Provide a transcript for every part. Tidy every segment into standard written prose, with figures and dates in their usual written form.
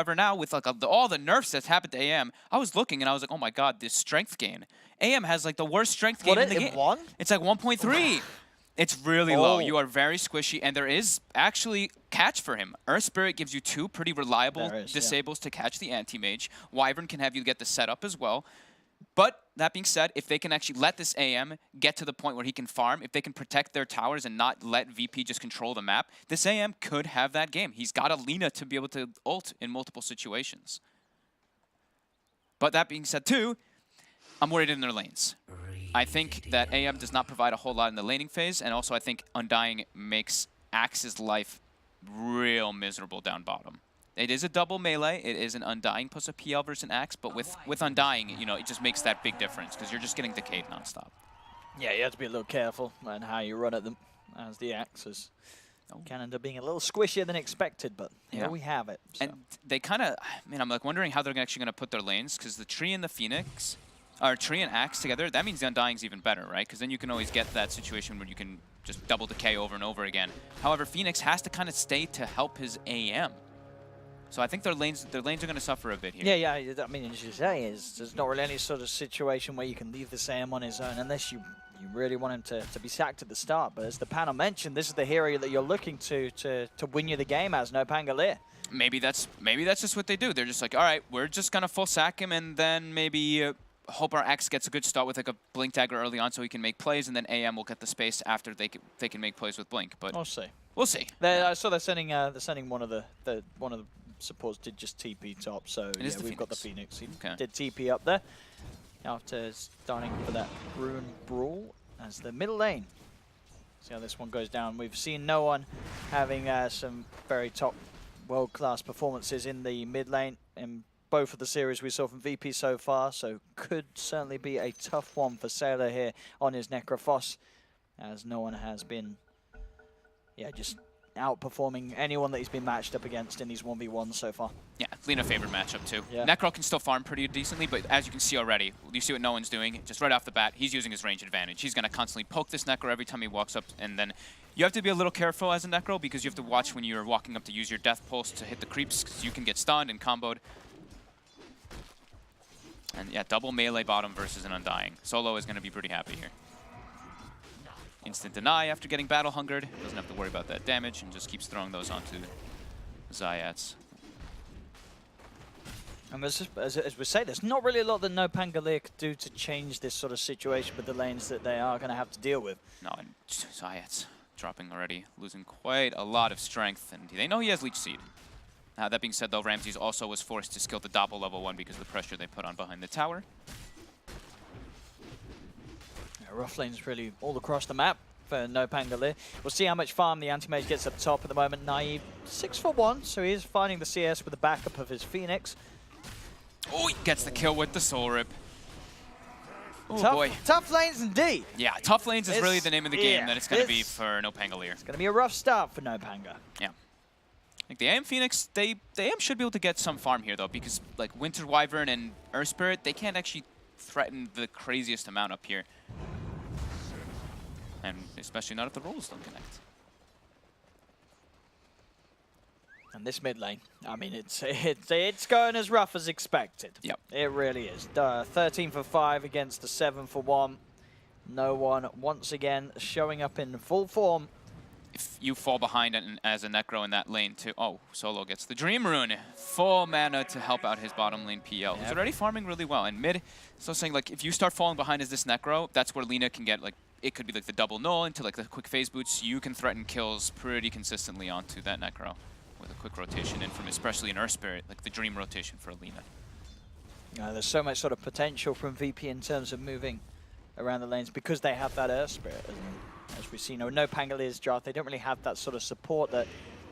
However, now with like all the nerfs that's happened to AM, I was looking and I was like, oh my god, this strength gain. AM has like the worst strength gain in the game. One? It's like 1.3. It's really low. Oh. You are very squishy, and there is actually catch for him. Earth Spirit gives you 2 pretty reliable disables to catch the Anti-Mage. Wyvern can have you get the setup as well. But that being said, if they can actually let this AM get to the point where he can farm, if they can protect their towers and not let VP just control the map, this AM could have that game. He's got a Lina to be able to ult in multiple situations. But that being said too, I'm worried in their lanes. I think that AM does not provide a whole lot in the laning phase, and also I think Undying makes Axe's life real miserable down bottom. It is a double melee. It is an Undying plus a PL versus an Axe, but with Undying, you know, it just makes that big difference because you're just getting decayed nonstop. Yeah, you have to be a little careful on how you run at them, as the Axes can end up being a little squishier than expected, but here we have it. So. And they kind of, I mean, I'm like wondering how they're actually going to put their lanes, because the Tree and the Phoenix, or Tree and Axe together, that means the Undying's even better, right? Because then you can always get that situation where you can just double decay over and over again. However, Phoenix has to kind of stay to help his AM. So I think their lanes are going to suffer a bit here. Yeah, I mean, as you say, there's not really any sort of situation where you can leave the Sam on his own unless you really want him to be sacked at the start. But as the panel mentioned, this is the hero that you're looking to win you the game as NoPango. Maybe that's just what they do. They're just like, all right, we're just going to full sack him and then maybe hope our Axe gets a good start with like a Blink Dagger early on so he can make plays, and then AM will get the space after they can make plays with Blink. But we'll see. We'll see. I saw they're sending one of the supports did just TP top, so yeah, we've got the Phoenix. He did TP up there after starting for that Ruin Brawl as the middle lane. See how this one goes down. We've seen no one having some very top world-class performances in the mid lane in both of the series we saw from VP so far, so could certainly be a tough one for Sailor here on his Necrophos, as no one has been just outperforming anyone that he's been matched up against in these 1v1s so far. Yeah, Lina favorite matchup too. Yeah. Necro can still farm pretty decently, but as you can see already, you see what no one's doing, just right off the bat, he's using his range advantage. He's going to constantly poke this Necro every time he walks up, and then you have to be a little careful as a Necro because you have to watch when you're walking up to use your Death Pulse to hit the creeps, because you can get stunned and comboed. And yeah, double melee bottom versus an Undying. Solo is going to be pretty happy here. Instant deny after getting battle hungered. Doesn't have to worry about that damage and just keeps throwing those onto Zayats. And as we say, there's not really a lot that NoPango could do to change this sort of situation with the lanes that they are going to have to deal with. No, and Zayats dropping already, losing quite a lot of strength, and they know he has Leech Seed. That being said, though, Ramses also was forced to skill the Doppel level 1 because of the pressure they put on behind the tower. Rough lanes really all across the map for NoPango. We'll see how much farm the Anti-Mage gets up top at the moment. Naive, 6-for-1, so he is finding the CS with the backup of his Phoenix. Oh, he gets the kill with the Soul Rip. Oh boy. Tough lanes indeed. Yeah, tough lanes is really the name of the game that it's going to be for NoPango. It's going to be a rough start for NoPango. Yeah. Like the AM Phoenix, the AM should be able to get some farm here though, because like Winter Wyvern and Earth Spirit, they can't actually threaten the craziest amount up here. And especially not if the rolls don't connect. And this mid lane, I mean, it's going as rough as expected. Yep. It really is. 13 for 5 against the 7 for 1. No one once again showing up in full form. If you fall behind as a Necro in that lane too. Oh, Solo gets the Dream Rune. Full mana to help out his bottom lane PL. He's already farming really well. And mid, so saying like if you start falling behind as this Necro, that's where Lina can get like, it could be like the double null into like the quick phase boots. You can threaten kills pretty consistently onto that Necro with a quick rotation in from especially an Earth Spirit, like the Dream rotation for Lina. There's so much sort of potential from VP in terms of moving around the lanes because they have that Earth Spirit. As we see, NoPango's draft, they don't really have that sort of support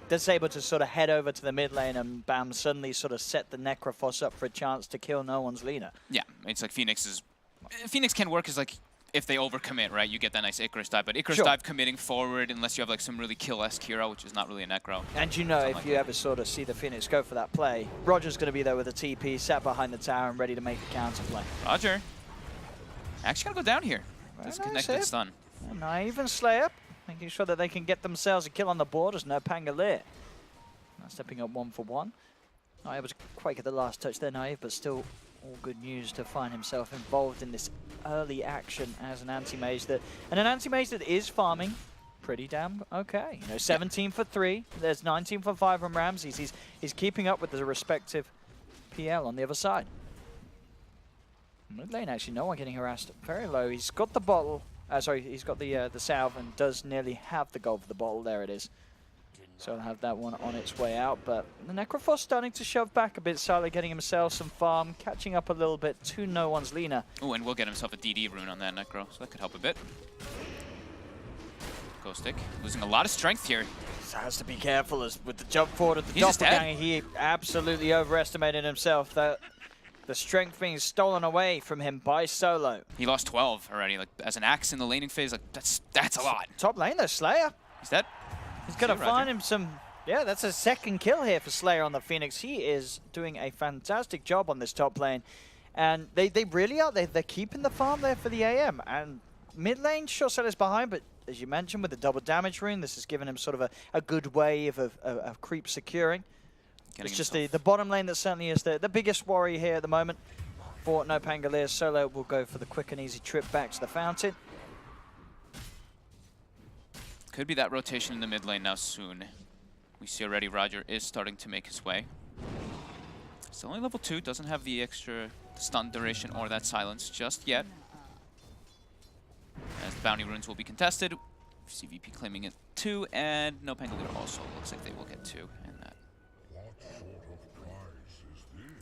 that's able to sort of head over to the mid lane and bam, suddenly sort of set the Necrophos up for a chance to kill no one's Lina. Yeah, it's like Phoenix can work as like, if they overcommit, right, you get that nice Icarus dive. But Icarus dive committing forward, unless you have like some really kill-esque hero, which is not really a Necro. And if you ever sort of see the Phoenix go for that play, Roger's going to be there with a TP, sat behind the tower and ready to make the counter play. Roger. Actually going to go down here. Disconnected stun. Naive and Slayer, making sure that they can get themselves a kill on the board as NoPango. Stepping up 1 for 1. Not able to quite get the last touch there, Naive, but still all good news to find himself involved in this early action as an anti-mage and an anti-mage that is farming pretty damn okay. 17 for 3. There's 19 for 5 from Ramses. He's keeping up with the respective PL on the other side. Mid lane, actually, no one getting harassed very low. He's got the bottle. Sorry, he's got the salve and does nearly have the gold for the bottle. There it is. So I'll have that one on its way out. But the Necrophos starting to shove back a bit. Sala getting himself some farm, catching up a little bit to no one's Lina. Oh, and we'll get himself a DD rune on that Necro, so that could help a bit. Ghost Stick losing a lot of strength here. So has to be careful as with the jump forward of the doppelganger. He absolutely overestimated himself. The strength being stolen away from him by Solo. He lost 12 already. Like as an axe in the laning phase, like that's a lot. Top lane though, Slayer. Is that? He's gonna find him some. Yeah, that's a second kill here for Slayer on the Phoenix. He is doing a fantastic job on this top lane, and they really are. They're keeping the farm there for the AM. And mid lane, sure, Slayer's behind, but as you mentioned, with the double damage rune, this has given him sort of a good wave of creep securing. It's just the bottom lane that certainly is the biggest worry here at the moment for NoPango. Solo will go for the quick and easy trip back to the fountain. Could be that rotation in the mid lane now soon. We see already Roger is starting to make his way. Still only level 2, doesn't have the extra stun duration or that silence just yet. As the bounty runes will be contested. CVP claiming it 2, and NoPango also looks like they will get 2.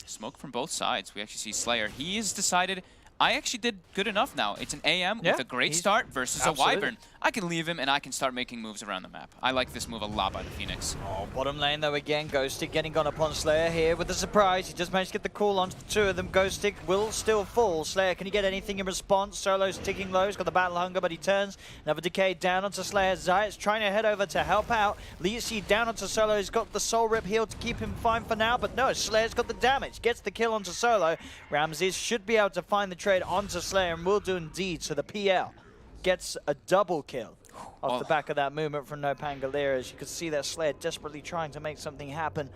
Smoke from both sides. We actually see Slayer. He has decided, I actually did good enough now. It's an AM with a great start versus a Wyvern. I can leave him and I can start making moves around the map. I like this move a lot by the Phoenix. Oh, bottom lane though again. Ghostic getting gone upon Slayer here with a surprise. He just managed to get the call onto the two of them. Ghostic will still fall. Slayer, can he get anything in response? Solo's ticking low. He's got the battle hunger, but he turns. Another decay down onto Slayer. Zayat's trying to head over to help out. Lee down onto Solo. He's got the soul rip heal to keep him fine for now, but no, Slayer's got the damage. Gets the kill onto Solo. Ramses should be able to find the trade onto Slayer and will do indeed. So the PL gets a double kill off the back of that movement from NoPango. As you can see that Slayer desperately trying to make something happen,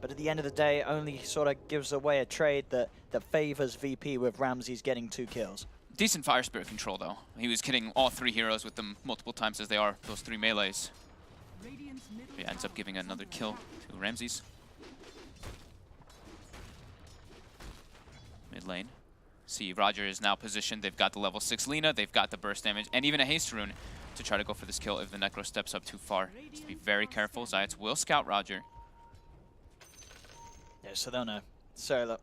but at the end of the day only sort of gives away a trade that favors VP with Ramses getting 2 kills. Decent Fire Spirit control though. He was hitting all 3 heroes with them multiple times as they are those 3 melees. He ends up giving another kill to Ramses. Mid lane. See, Roger is now positioned. They've got the level 6 Lina, they've got the burst damage, and even a haste rune to try to go for this kill if the Necro steps up too far. Just be very careful. Zayats will scout Roger. Yeah, so they'll know. So,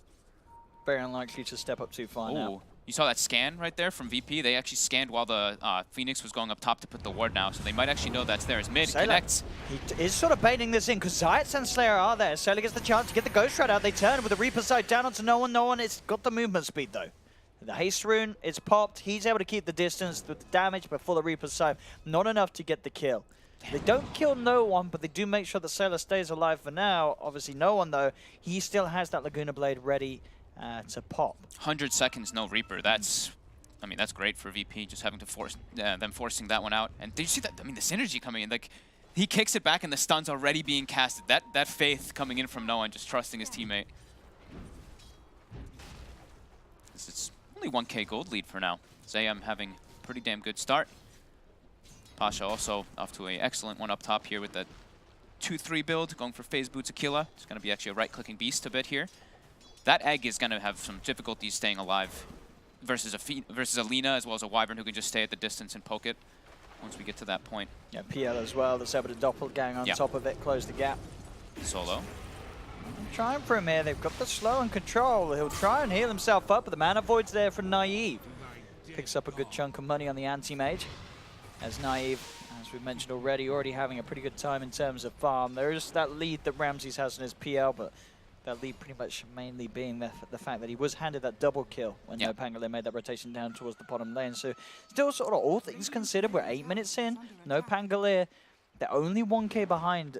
very unlikely to step up too far now. You saw that scan right there from VP? They actually scanned while the Phoenix was going up top to put the ward now, so they might actually know that's there. As mid connects. He is sort of baiting this in, because Zayats and Slayer are there. Sailor gets the chance to get the Ghost Shroud out. They turn with the Reaper side down onto no one. No one. It's got the movement speed, though. The haste rune, it's popped. He's able to keep the distance with the damage, but for the Reaper side, not enough to get the kill. They don't kill no one, but they do make sure that Sailor stays alive for now. Obviously, no one, though. He still has that Laguna Blade ready to pop. 100 seconds, no Reaper. That's, I mean, that's great for VP, just having to force them forcing that one out. And did you see that? I mean, the synergy coming in. Like, he kicks it back, and the stun's already being casted. That faith coming in from no one, just trusting his teammate. It's only 1k gold lead for now. Zayam having a pretty damn good start. Pasha also off to an excellent one up top here with the 2-3 build, going for Phase Boots Aquila. It's going to be actually a right-clicking beast a bit here. That egg is going to have some difficulties staying alive versus a Lina as well as a Wyvern who can just stay at the distance and poke it once we get to that point. Yeah, PL as well. That's able to doppelgang on top of it, close the gap. Solo. Trying for him here. They've got the slow and control. He'll try and heal himself up, but the mana void's there for Naive. Picks up a good chunk of money on the anti-mage. As Naive, as we've mentioned already having a pretty good time in terms of farm. There is that lead that Ramses has in his PL, but that lead pretty much mainly being the fact that he was handed that double kill when NoPango made that rotation down towards the bottom lane. So still sort of all things considered, we're 8 minutes in. NoPango, they're only 1k behind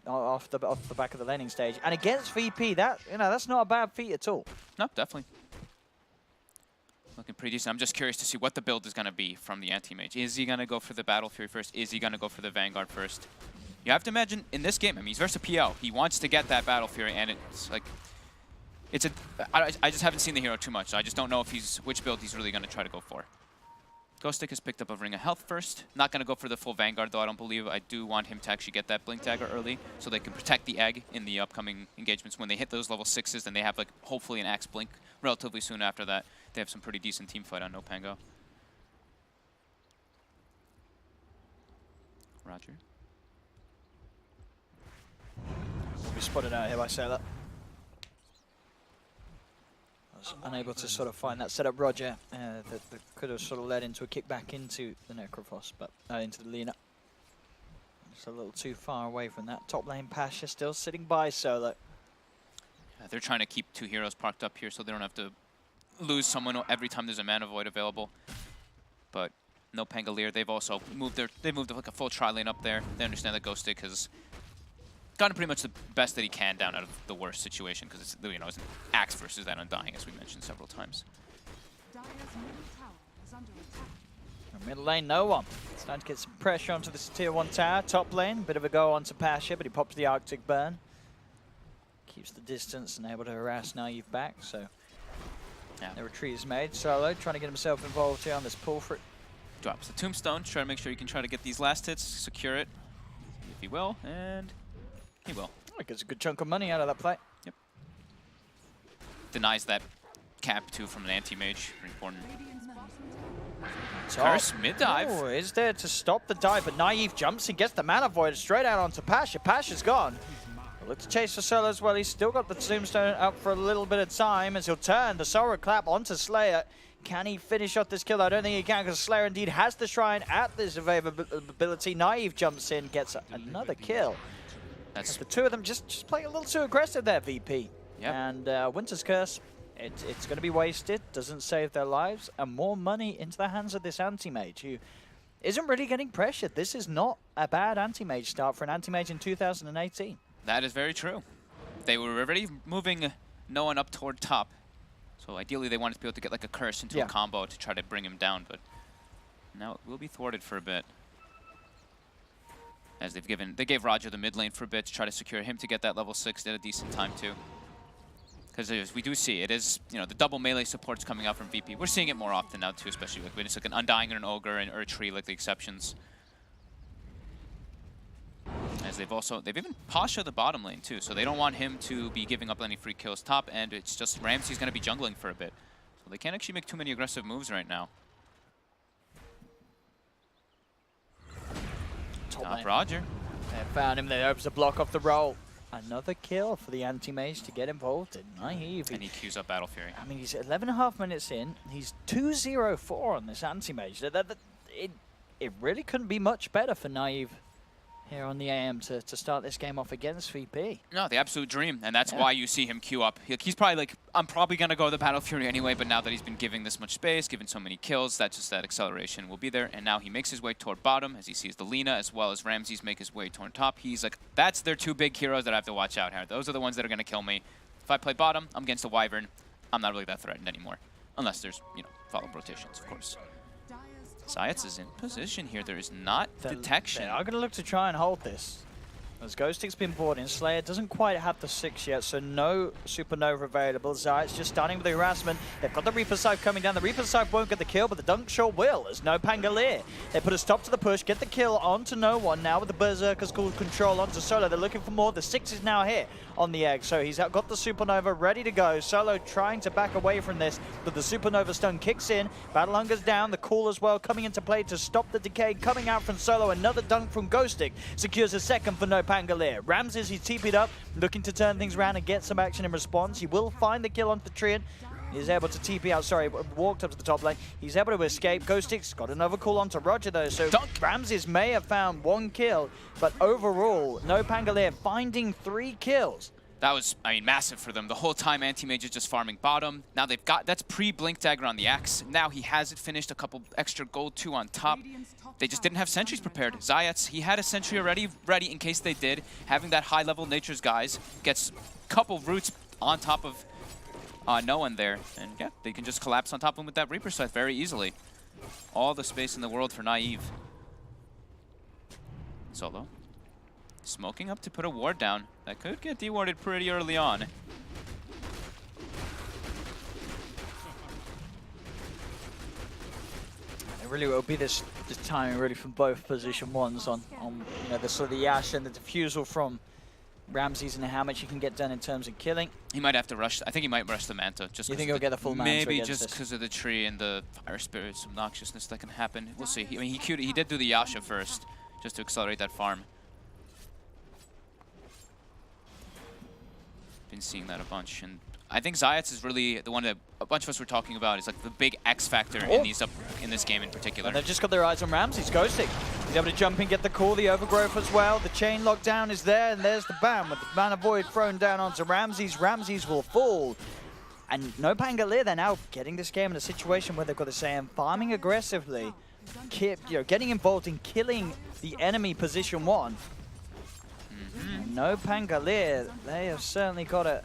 off the back of the laning stage. And against VP, that's not a bad feat at all. No, definitely. Looking pretty decent. I'm just curious to see what the build is going to be from the anti-mage. Is he going to go for the Battle Fury first? Is he going to go for the Vanguard first? You have to imagine in this game, I mean, he's versus PL. He wants to get that Battle Fury, and it's like, I just haven't seen the hero too much, so I just don't know if which build he's really going to try to go for. Ghostic has picked up a Ring of Health first. Not going to go for the full Vanguard, though, I don't believe. I do want him to actually get that Blink Dagger early so they can protect the egg in the upcoming engagements. When they hit those level 6s, then they have, like, hopefully an Axe Blink relatively soon after that. They have some pretty decent team fight on NoPango. Roger. We'll be spotted out here by Sailor. Was unable to sort of find that setup, Roger. That could have sort of led into a kickback into the Necrophos, but into the Lina. Just a little too far away from that. Top lane Pasha still sitting by Solo. Yeah, they're trying to keep 2 heroes parked up here so they don't have to lose someone every time there's a Mana Void available. But NoPango, they've also moved like a full tri-lane up there. They understand that Ghostic has gotten pretty much the best that he can down out of the worst situation because it's, you know, it's an Axe versus that Undying, as we mentioned several times. Middle lane, no one. Starting to get some pressure onto this tier 1 tower. Top lane, bit of a go onto Pasha, but he pops the Arctic Burn. Keeps the distance and able to harass Naive back, so yeah. The retreat is made. Solo trying to get himself involved here on this pull for it. Drops the Tombstone, try to make sure he can try to get these last hits, secure it. See if he will, and he will. Oh, gets a good chunk of money out of that play. Yep. Denies that cap too from an anti-mage. Important. Curse mid-dive. Oh, is there to stop the dive, but Naive jumps and gets the Mana Void straight out onto Pasha. Pasha's gone. Look to chase for Solo as well. He's still got the Tombstone up for a little bit of time as he'll turn the Sora Clap onto Slayer. Can he finish off this kill? I don't think he can because Slayer indeed has the Shrine at this availability. Naive jumps in, gets another kill. That's the 2 of them just playing a little too aggressive there, VP. Yep. And Winter's Curse, it's going to be wasted, doesn't save their lives, and more money into the hands of this anti-mage who isn't really getting pressured. This is not a bad anti-mage start for an anti-mage in 2018. That is very true. They were already moving no one up toward top. So ideally they wanted to be able to get like a curse into a combo to try to bring him down, but now it will be thwarted for a bit. As they gave Roger the mid lane for a bit to try to secure him to get that level 6 at a decent time too. Because we do see it is, you know, the double melee supports coming out from VP. We're seeing it more often now too, especially when it's like an Undying and an Ogre or a Tree like the exceptions. As they've even Pasha the bottom lane too, so they don't want him to be giving up any free kills top, and it's just Ramsey's going to be jungling for a bit. So they can't actually make too many aggressive moves right now. Top Roger. They found him, they opens a block off the roll. Another kill for the anti-mage to get involved in Naive. And he queues up Battle Fury. I mean, he's 11.5 minutes in, he's 2-0-4 on this anti-mage. It really couldn't be much better for Naive here on the AM to start this game off against VP. No, the absolute dream, and that's why you see him queue up. He's probably like, I'm probably going to go the Battle Fury anyway, but now that he's been giving this much space, given so many kills, that acceleration will be there, and now he makes his way toward bottom as he sees the Lina as well as Ramses make his way toward top. He's like, that's their 2 big heroes that I have to watch out here. Those are the ones that are going to kill me. If I play bottom, I'm against a Wyvern. I'm not really that threatened anymore, unless there's, you know, follow-up rotations, of course. Zayats is in position here. There is not detection. They are going to look to try and hold this. As Ghostic's been brought in, Slayer doesn't quite have the 6 yet, so no Supernova available. Zayats just starting with the harassment. They've got the Reaper Scythe coming down. The Reaper Scythe won't get the kill, but the Dunk sure will, as NoPango. They put a stop to the push, get the kill onto no one. Now with the Berserker's called control onto Solo. They're looking for more. The 6 is now here on the egg, so he's got the Supernova ready to go. Solo trying to back away from this, but the Supernova stun kicks in. Battle Hunger's down. The call as well coming into play to stop the decay coming out from Solo. Another Dunk from Ghostic secures a second for NoPango. Ramses, he's TP'd up, looking to turn things around and get some action in response. He will find the kill onto the Treant. He's able to TP out, walked up to the top lane. He's able to escape. Ghostic's got another call onto Roger though, so Ramses may have found 1 kill, but overall, NoPango finding 3 kills. That was, I mean, massive for them. The whole time Anti-Mage is just farming bottom. Now they've got, that's pre-Blink Dagger on the Axe. Now he has it finished, a couple extra gold too on top. They just didn't have sentries prepared. Zayats, he had a sentry already ready in case they did. Having that high-level Nature's Guise gets a couple roots on top of no one there. And yeah, they can just collapse on top of him with that Reaper Scythe very easily. All the space in the world for Naive. Solo. Smoking up to put a ward down. That could get dewarded pretty early on. It really will be this timing really from both position ones on you know, the sort of the Ashe and the defusal from Ramses and how much he can get done in terms of killing. He might have to rush. I think he might rush the Manta. Just you think he'll get the full Manta? Maybe just because of the tree and the Fire Spirit's obnoxiousness that can happen. We'll see. I mean, he did do the Yasha first, just to accelerate that farm. Been seeing that a bunch, and I think Zayats is really the one that a bunch of us were talking about. Is like the big X factor in this game in particular. And they've just got their eyes on Ramses. Ghosting. He's able to jump in, get the call, the overgrowth as well. The chain lockdown is there, and there's the ban with the Mana Void thrown down onto Ramses. Ramses will fall. And NoPango, they're now getting this game in a situation where they've got this AM farming aggressively, getting involved in killing the enemy position one. NoPango, they have certainly got a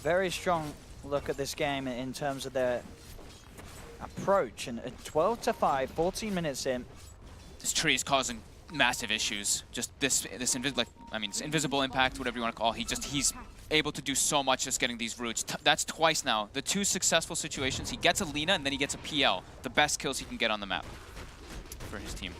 very strong look at this game in terms of their approach. And 12-5, 14 minutes in. This tree is causing massive issues. Just this invisible impact, whatever you want to call it. He's able to do so much just getting these roots. That's twice now. The two successful situations, he gets a Lina and then he gets a PL. The best kills he can get on the map for his team.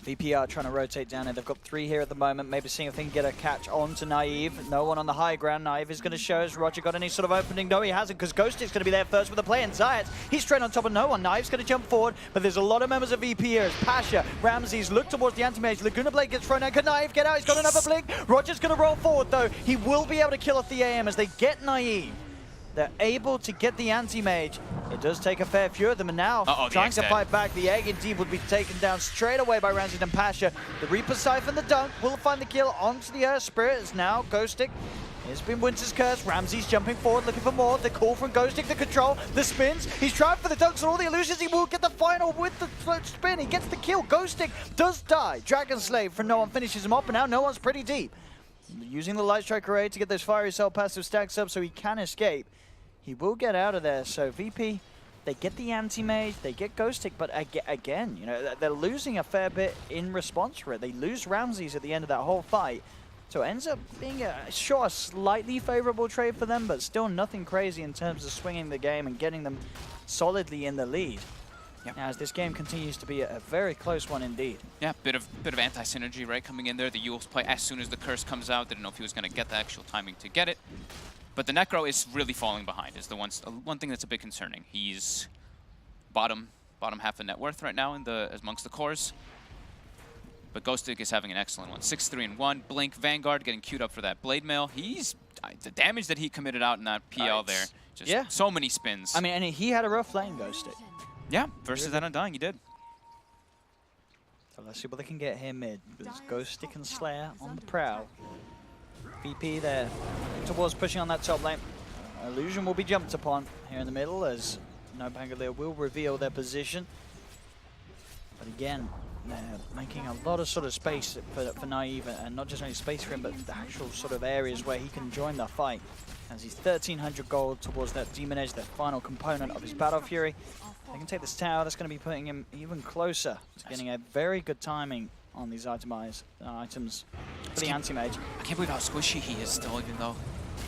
VP are trying to rotate down, and they've got 3 here at the moment. Maybe seeing if they can get a catch on to Naive. No one on the high ground. Naive is going to show us Roger got any sort of opening. No, he hasn't, because Ghost is going to be there first with the play. And Zayat, he's straight on top of no one. Naive's going to jump forward, but there's a lot of members of VP here. As Pasha, Ramses look towards the anti-mage. Laguna Blade gets thrown out. Can Naive get out? He's got another blink. Roger's going to roll forward, though. He will be able to kill off the AM as they get Naive. They're able to get the anti-mage. It does take a fair few of them, and now trying to fight back. The egg indeed would be taken down straight away by Ramses and Pasha. The Reaper Siphon, the dunk, will find the kill onto the Earth Spirit. As now Ghostic has been Winter's Curse. Ramses jumping forward, looking for more. The call from Ghostic, the control, the spins. He's trying for the dunks and all the illusions. He will get the final with the spin. He gets the kill. Ghostic does die. Dragon Slave from No One finishes him up, and now No One's pretty deep. Using the Light Strike Array to get those Fiery Cell passive stacks up so he can escape. He will get out of there, so VP, they get the anti-mage, they get Ghostic, but again, you know, they're losing a fair bit in response for it. They lose Ramses at the end of that whole fight, so it ends up being a slightly favorable trade for them, but still nothing crazy in terms of swinging the game and getting them solidly in the lead. Yep. As this game continues to be a very close one indeed. Yeah, bit of anti-synergy, right, coming in there. The Yule's play as soon as the curse comes out. Didn't know if he was going to get the actual timing to get it. But the Necro is really falling behind, is the one thing that's a bit concerning. He's bottom half the net worth right now amongst the cores. But Ghostic is having an excellent one. 6-3-1. Blink, Vanguard getting queued up for that Blade Mail. The damage that he committed out in that PL there. Just so many spins. I mean, and he had a rough lane, Ghostic. Yeah, versus that Undying, he did. So let's see what they can get here mid. There's Ghostic and Slayer on the prowl. VP there towards pushing on that top lane. Illusion will be jumped upon here in the middle as NoPango will reveal their position. But again, they're making a lot of sort of space for Naive, and not just only space for him, but the actual sort of areas where he can join the fight. As he's 1,300 gold towards that Demon Edge, that final component of his Battle Fury. They can take this tower, that's going to be putting him even closer to getting a very good timing on these items for the anti-mage. I can't believe how squishy he is still, even though.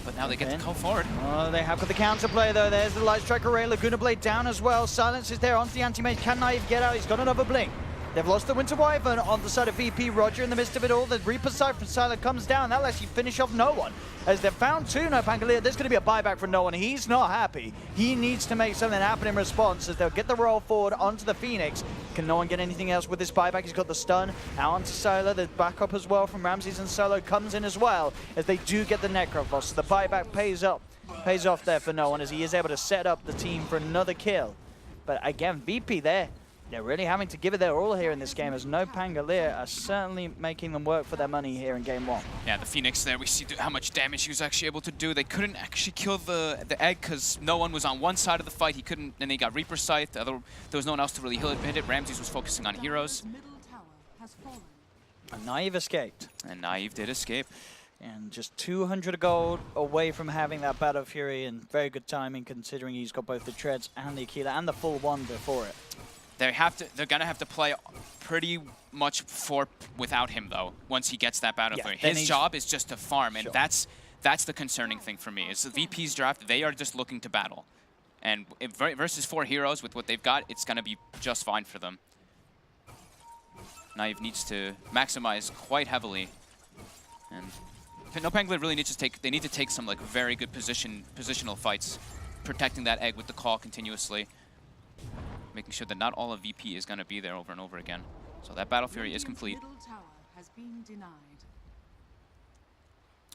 But now they get to go forward. Oh, they have got the counterplay though. There's the Light Strike Array, Laguna Blade down as well. Silence is there onto the anti-mage. Can Naive get out? He's got another blink. They've lost the Winter Wyvern on the side of VP. Roger in the midst of it all. The Reaper Sight from Silent comes down. That'll actually finish off No One. As they've found 2 NoPango. There's going to be a buyback for No One. He's not happy. He needs to make something happen in response as they'll get the roll forward onto the Phoenix. Can No One get anything else with this buyback? He's got the stun. Now onto Sylar. The backup as well from Ramses and Solo comes in as well as they do get the Necrophos. So the buyback pays off there for No One as he is able to set up the team for another kill. But again, VP there. They're really having to give it their all here in this game as NoPango are certainly making them work for their money here in game 1. Yeah, the Phoenix there, we see how much damage he was actually able to do. They couldn't actually kill the egg because No One was on one side of the fight. He couldn't, and he got Reaper Sight. There was no one else to really hit it. Ramses was focusing on heroes. And Naive escaped. And Naive did escape. And just 200 gold away from having that Battle Fury, and very good timing considering he's got both the Treads and the Aquila and the full Wonder for it. They're gonna have to play pretty much for without him, though, once he gets that battle fury. His job is just to farm, and that's the concerning thing for me, is the VP's draft, they are just looking to battle. And versus 4 heroes with what they've got, it's going to be just fine for them. Naive needs to maximize quite heavily. And NoPango really needs to take some like very good positional fights, protecting that egg with the call continuously, making sure that not all of VP is going to be there over and over again. So that battle fury is complete.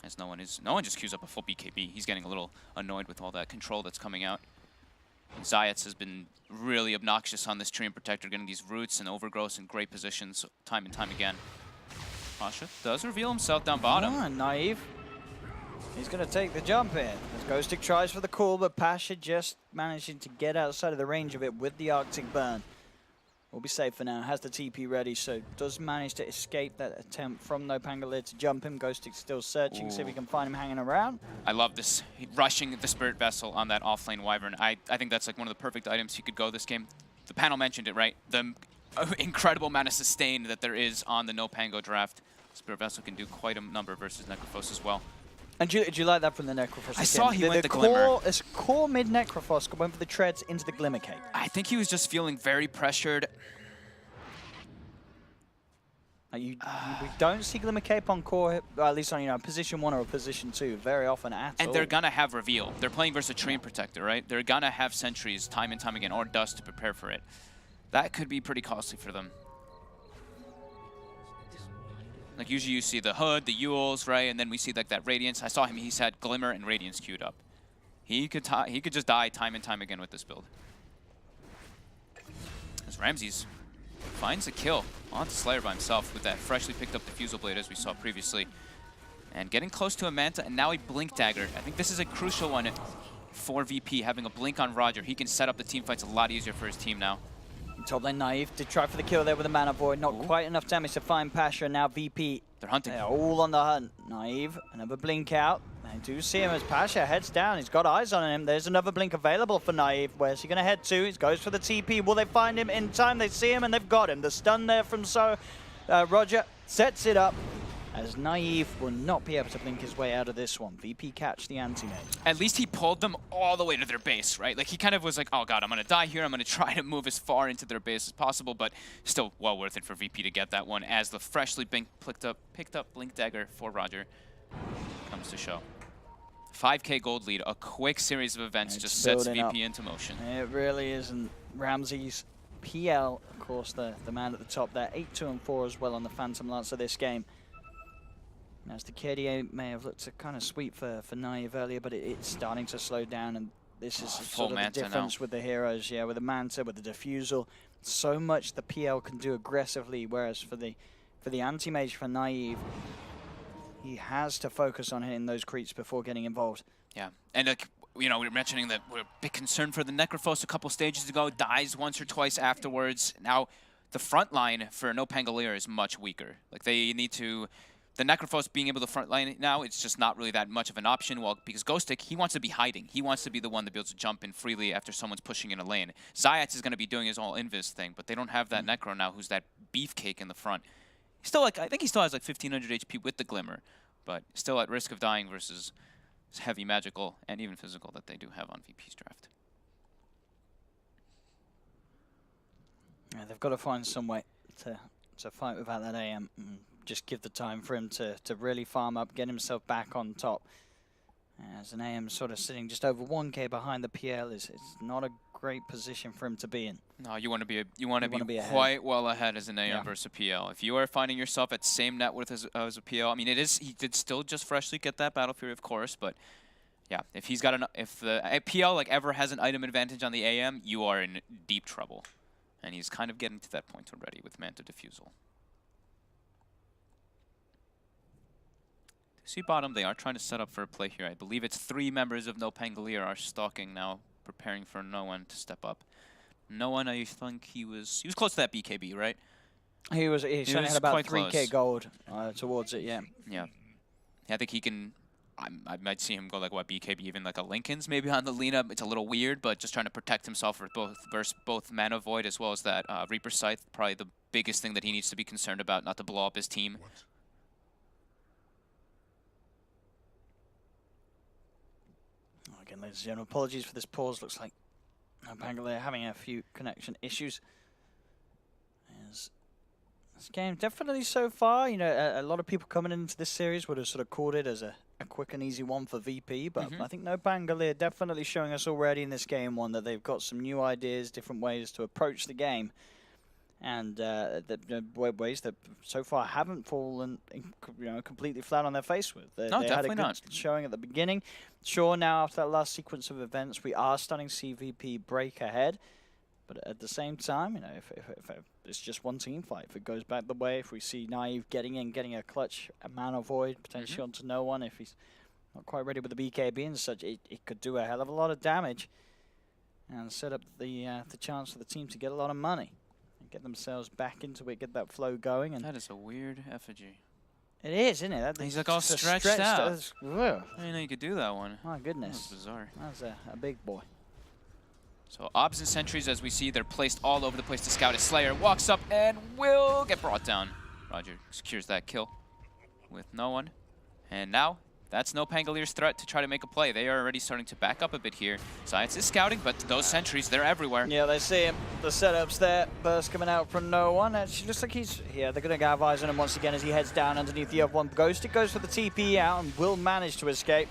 As no one just queues up a full BKB. He's getting a little annoyed with all that control that's coming out. And Zayats has been really obnoxious on this Treant Protector, getting these roots and overgrowths in great positions time and time again. Pasha does reveal himself down bottom. Oh, Naive. He's going to take the jump in. As Ghostic tries for the call, but Pasha just managing to get outside of the range of it with the Arctic Burn. Will be safe for now. Has the TP ready, so does manage to escape that attempt from NoPango to jump him. Ghostic still searching, see if we can find him hanging around. I love this. Rushing the Spirit Vessel on that offlane Wyvern. I think that's like one of the perfect items you could go this game. The panel mentioned it, right? The incredible amount of sustain that there is on the NoPango draft. Spirit Vessel can do quite a number versus Necrophos as well. And do you like that from the Necrophos? I saw he went the Glimmer. It's core mid Necrophos went for the treads into the Glimmer Cape. I think he was just feeling very pressured. We don't see Glimmer Cape on core, at least on position 1 or position 2 very often at all. And they're gonna have reveal. They're playing versus a Treant Protector, right? They're gonna have sentries time and time again, or dust to prepare for it. That could be pretty costly for them. Like usually you see the Hood, the Yules, right? And then we see like that Radiance. I saw him, he's had Glimmer and Radiance queued up. He could just die time and time again with this build. As Ramses finds a kill on Slayer by himself with that freshly picked up Diffusal Blade as we saw previously. And getting close to a Manta, and now a Blink Dagger. I think this is a crucial one for VP, having a Blink on Roger. He can set up the team fights a lot easier for his team now. Top lane Naive did try for the kill there with a Mana Void. Not quite enough damage to find Pasha. Now VP. They're hunting. They're all on the hunt. Naive, another blink out. They do see him as Pasha heads down. He's got eyes on him. There's another blink available for Naive. Where's he going to head to? He goes for the TP. Will they find him in time? They see him and they've got him. The stun there from Roger sets it up. As Naive will not be able to blink his way out of this one. VP catch the anti-mage. At least he pulled them all the way to their base, right? Like he kind of was like, oh god, I'm going to die here. I'm going to try to move as far into their base as possible, but still well worth it for VP to get that one as the freshly picked up Blink Dagger for Roger comes to show. 5k gold lead, a quick series of events just sets VP into motion. It really isn't. Ramses, PL, of course, the man at the top there. 8-2-4 as well on the Phantom Lancer this game. As the KDA may have looked kind of sweet for Naive earlier, but it's starting to slow down, and this is sort of the difference with the heroes. Yeah, with the Manta, with the Diffusal, so much the PL can do aggressively, whereas for the anti-mage for Naive, he has to focus on hitting those creeps before getting involved. Yeah, and we were mentioning that we're a bit concerned for the Necrophos a couple stages ago, dies once or twice afterwards. Now, the front line for NoPango is much weaker. Like they need to. The Necrophos being able to frontline now, it's just not really that much of an option. Well, because Ghostic, he wants to be hiding. He wants to be the one that be able to jump in freely after someone's pushing in a lane. Zayats is going to be doing his all invis thing, but they don't have that Necro now, who's that beefcake in the front. He's still I think he still has like 1500 HP with the Glimmer, but still at risk of dying versus heavy magical and even physical that they do have on VP's draft. Yeah, they've got to find some way to fight without that AM. Just give the time for him to really farm up, get himself back on top. As an AM sort of sitting just over 1k behind the PL it's not a great position for him to be in. No, you want to be quite well ahead as an AM versus a PL. If you are finding yourself at same net worth as a PL, I mean he did still just freshly get that battle fury, of course, but yeah, if the PL like ever has an item advantage on the AM, you are in deep trouble. And he's kind of getting to that point already with Manta Diffusal. See bottom, they are trying to set up for a play here. I believe it's 3 members of NoPango are stalking now, preparing for no one to step up. No one, I think he was close to that BKB, right? He certainly had about 3k gold towards it, yeah. Yeah. I think he can I might see him go like what BKB, even like a Lincoln's maybe on the lean up. It's a little weird, but just trying to protect himself versus both Mana Void as well as that Reaper Scythe. Probably the biggest thing that he needs to be concerned about, not to blow up his team. Again, ladies and gentlemen, apologies for this pause. Looks like NoPango are having a few connection issues. This game definitely so far, you know, a lot of people coming into this series would have sort of called it as a quick and easy one for VP, but I think NoPango are definitely showing us already in this game one that they've got some new ideas, different ways to approach the game, and ways that so far haven't fallen, you know, completely flat on their face with. They had a good showing at the beginning. Sure, now after that last sequence of events, we are starting to see VP break ahead. But at the same time, you know, if it's just one team fight, if it goes back the way, if we see Naive getting a clutch, a Mana Void, potentially onto no one, if he's not quite ready with the BKB and such, it could do a hell of a lot of damage and set up the chance for the team to get a lot of money and get themselves back into it, get that flow going. And that is a weird effigy. It is, isn't it? He's like all stretched out. I didn't know you could do that one. My goodness. That's bizarre. That's a big boy. So Obs and Sentries, as we see, they're placed all over the place to scout. His Slayer walks up and will get brought down. Roger secures that kill with no one. And now, that's NoPango's threat to try to make a play. They are already starting to back up a bit here. Science is scouting, but those Sentries, they're everywhere. Yeah, they see him. The setup's there. Burst coming out from no one. Actually, looks like he's... Yeah, they're going to have eyes on him once again as he heads down underneath the F1 Ghost. It goes for the TP out and will manage to escape.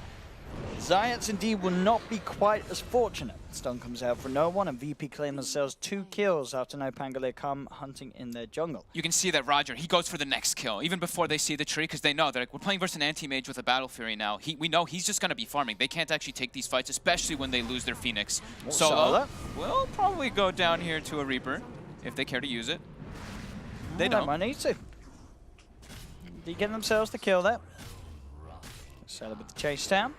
Zayats indeed will not be quite as fortunate. Stun comes out for no one, and VP claim themselves 2 kills after NoPango come hunting in their jungle. You can see that Roger, he goes for the next kill, even before they see the tree, because they know they're like, we're playing versus an anti-mage with a Battle Fury now. We know he's just going to be farming. They can't actually take these fights, especially when they lose their Phoenix. Solo will probably go down here to a Reaper, if they care to use it. They don't. They might need to. They get themselves the kill there. Set up with the chase down.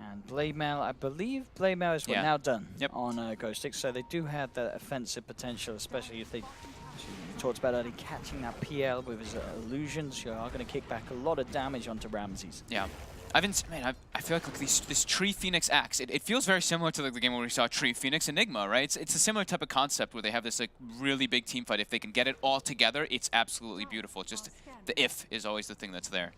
And Blade Mail, I believe Blade Mail is now done on Ghost Stick, so they do have that offensive potential, especially if they talked about early catching that PL with his illusions. You are going to kick back a lot of damage onto Ramses. Yeah. I feel like this Tree Phoenix axe, it feels very similar to the game where we saw Tree Phoenix Enigma, right? It's a similar type of concept where they have this like really big team fight. If they can get it all together, it's absolutely beautiful. Just the if is always the thing that's there.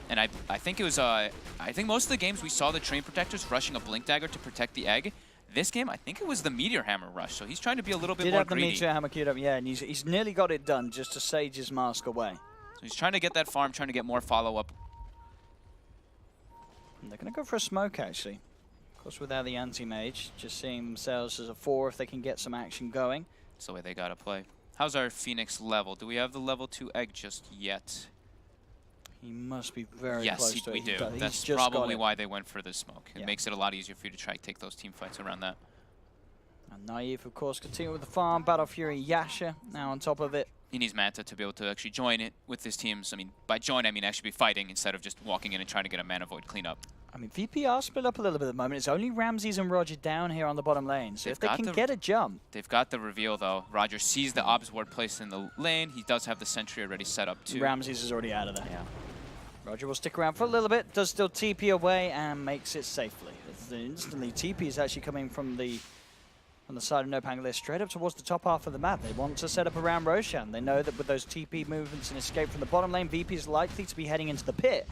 And I think it was, I think most of the games we saw the Train Protectors rushing a Blink Dagger to protect the egg. This game, I think it was the Meteor Hammer rush, so he's trying to be a little bit more greedy. Did have the Meteor Hammer queued up, yeah, and he's nearly got it done just to sage his mask away. So he's trying to get that farm, trying to get more follow-up. They're going to go for a smoke, actually. Of course, without the anti-mage, just seeing themselves as a 4 if they can get some action going. That's the way they got to play. How's our Phoenix level? Do we have the level 2 egg just yet? He must be very close to it. Yes, we do. That's probably why they went for the smoke. It makes it a lot easier for you to try to take those team fights around that. And Naive, of course, continue with the farm. Battle Fury Yasha now on top of it. He needs Manta to be able to actually join it with his teams. I mean, by join, I mean actually be fighting instead of just walking in and trying to get a Mana Void cleanup. I mean, VP are split up a little bit at the moment. It's only Ramses and Roger down here on the bottom lane. So if they can get a jump. They've got the reveal, though. Roger sees the Obs ward placed in the lane. He does have the sentry already set up, too. Ramses is already out of there. Yeah. Roger will stick around for a little bit, does still TP away, and makes it safely. Instantly, TP is actually coming from the side of NoPango straight up towards the top half of the map. They want to set up around Roshan. They know that with those TP movements and escape from the bottom lane, VP is likely to be heading into the pit.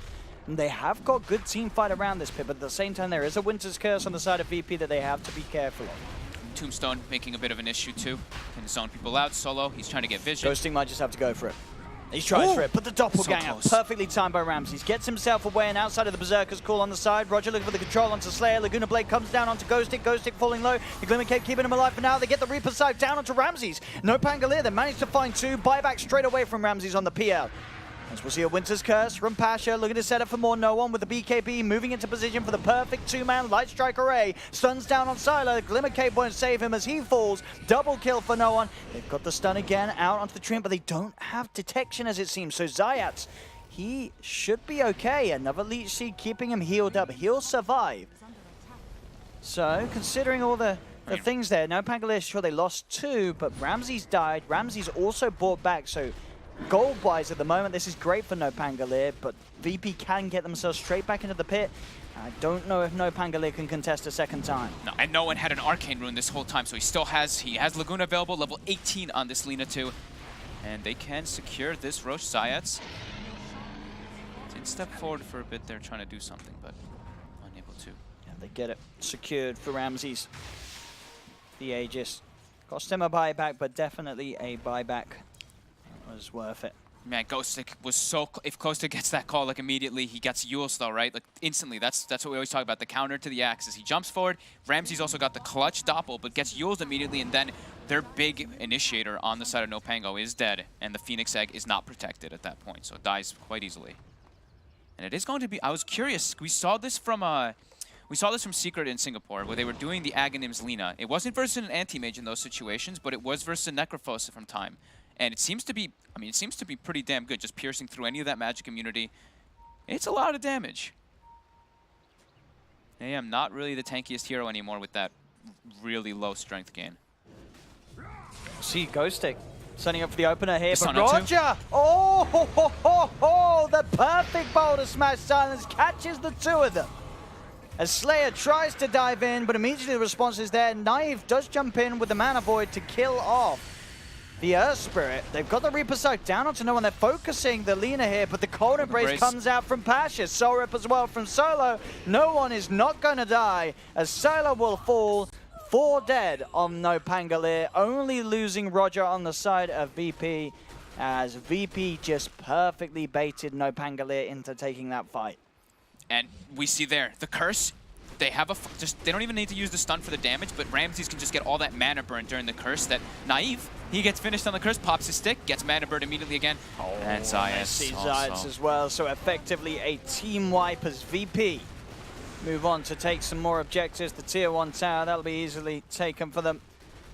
And they have got good team fight around this pit, but at the same time, there is a Winter's Curse on the side of VP that they have to be careful of. Tombstone making a bit of an issue, too. Can zone people out. Solo, he's trying to get vision. Ghosting might just have to go for it. He tries for it, but the doppelganger, perfectly timed by Ramses. Gets himself away and outside of the Berserker's call on the side. Roger looking for the control onto Slayer. Laguna Blade comes down onto Ghost Stick falling low. The Glimmer Cape keeping him alive for now. They get the Reaper side down onto Ramses. NoPango, they manage to find 2. Buyback straight away from Ramses on the PL. As we'll see a Winter's Curse from Pasha, looking to set up for more no one with the BKB, moving into position for the perfect 2-man Light Strike array. Stuns down on Silo, Glimmer Cape won't save him as he falls. Double kill for no one. They've got the stun again out onto the Trim, but they don't have detection as it seems. So Zayats, he should be okay. Another Leech Seed keeping him healed up. He'll survive. So, considering all the things there, NoPango, sure they lost 2, but Ramses died. Ramses also brought back, so gold-wise at the moment, this is great for NoPango, but VP can get themselves straight back into the pit. I don't know if NoPango can contest a second time. No, and no one had an Arcane Rune this whole time, so he has Laguna available, level 18 on this Lina too. And they can secure this Roche Zayats. Did step forward for a bit there, trying to do something, but unable to. Yeah, they get it secured for Ramses. The Aegis. Cost him a buyback, but definitely a buyback. That was worth it. Man, Ghostic was so... If Ghostic gets that call, like, immediately, he gets Yules, though, right? Like, instantly. That's what we always talk about, the counter to the axis. He jumps forward. Ramsey's also got the clutch doppel, but gets Yules immediately, and then their big initiator on the side of NoPango is dead, and the Phoenix Egg is not protected at that point, so it dies quite easily. And it is going to be... I was curious. We saw this from Secret in Singapore, where they were doing the Aghanims Lina. It wasn't versus an anti-mage in those situations, but it was versus a Necrophosa from time. And it seems to be, I mean, it seems to be pretty damn good, just piercing through any of that magic immunity. It's a lot of damage. I'm not really the tankiest hero anymore with that really low strength gain. See, Ghostic setting up for the opener here, but Roger! Oh, the perfect boulder smash silence catches the two of them. As Slayer tries to dive in, but immediately the response is there. Naive does jump in with the Mana Void to kill off the Earth Spirit. They've got the Reaper Sight down onto no one. They're focusing the Lina here, but the Cold Embrace comes out from Pasha. Soul Rip as well from Solo. No one is not going to die, as Solo will fall 4 dead on NoPango, only losing Roger on the side of VP, as VP just perfectly baited NoPango into taking that fight. And we see there, the curse. They have they don't even need to use the stun for the damage, but Ramses can just get all that mana burn during the curse. That Naive, he gets finished on the curse, pops his stick, gets mana burn immediately again. And Zayats as well, so effectively a team wipe as VP move on to take some more objectives. The tier 1 tower, that'll be easily taken for them.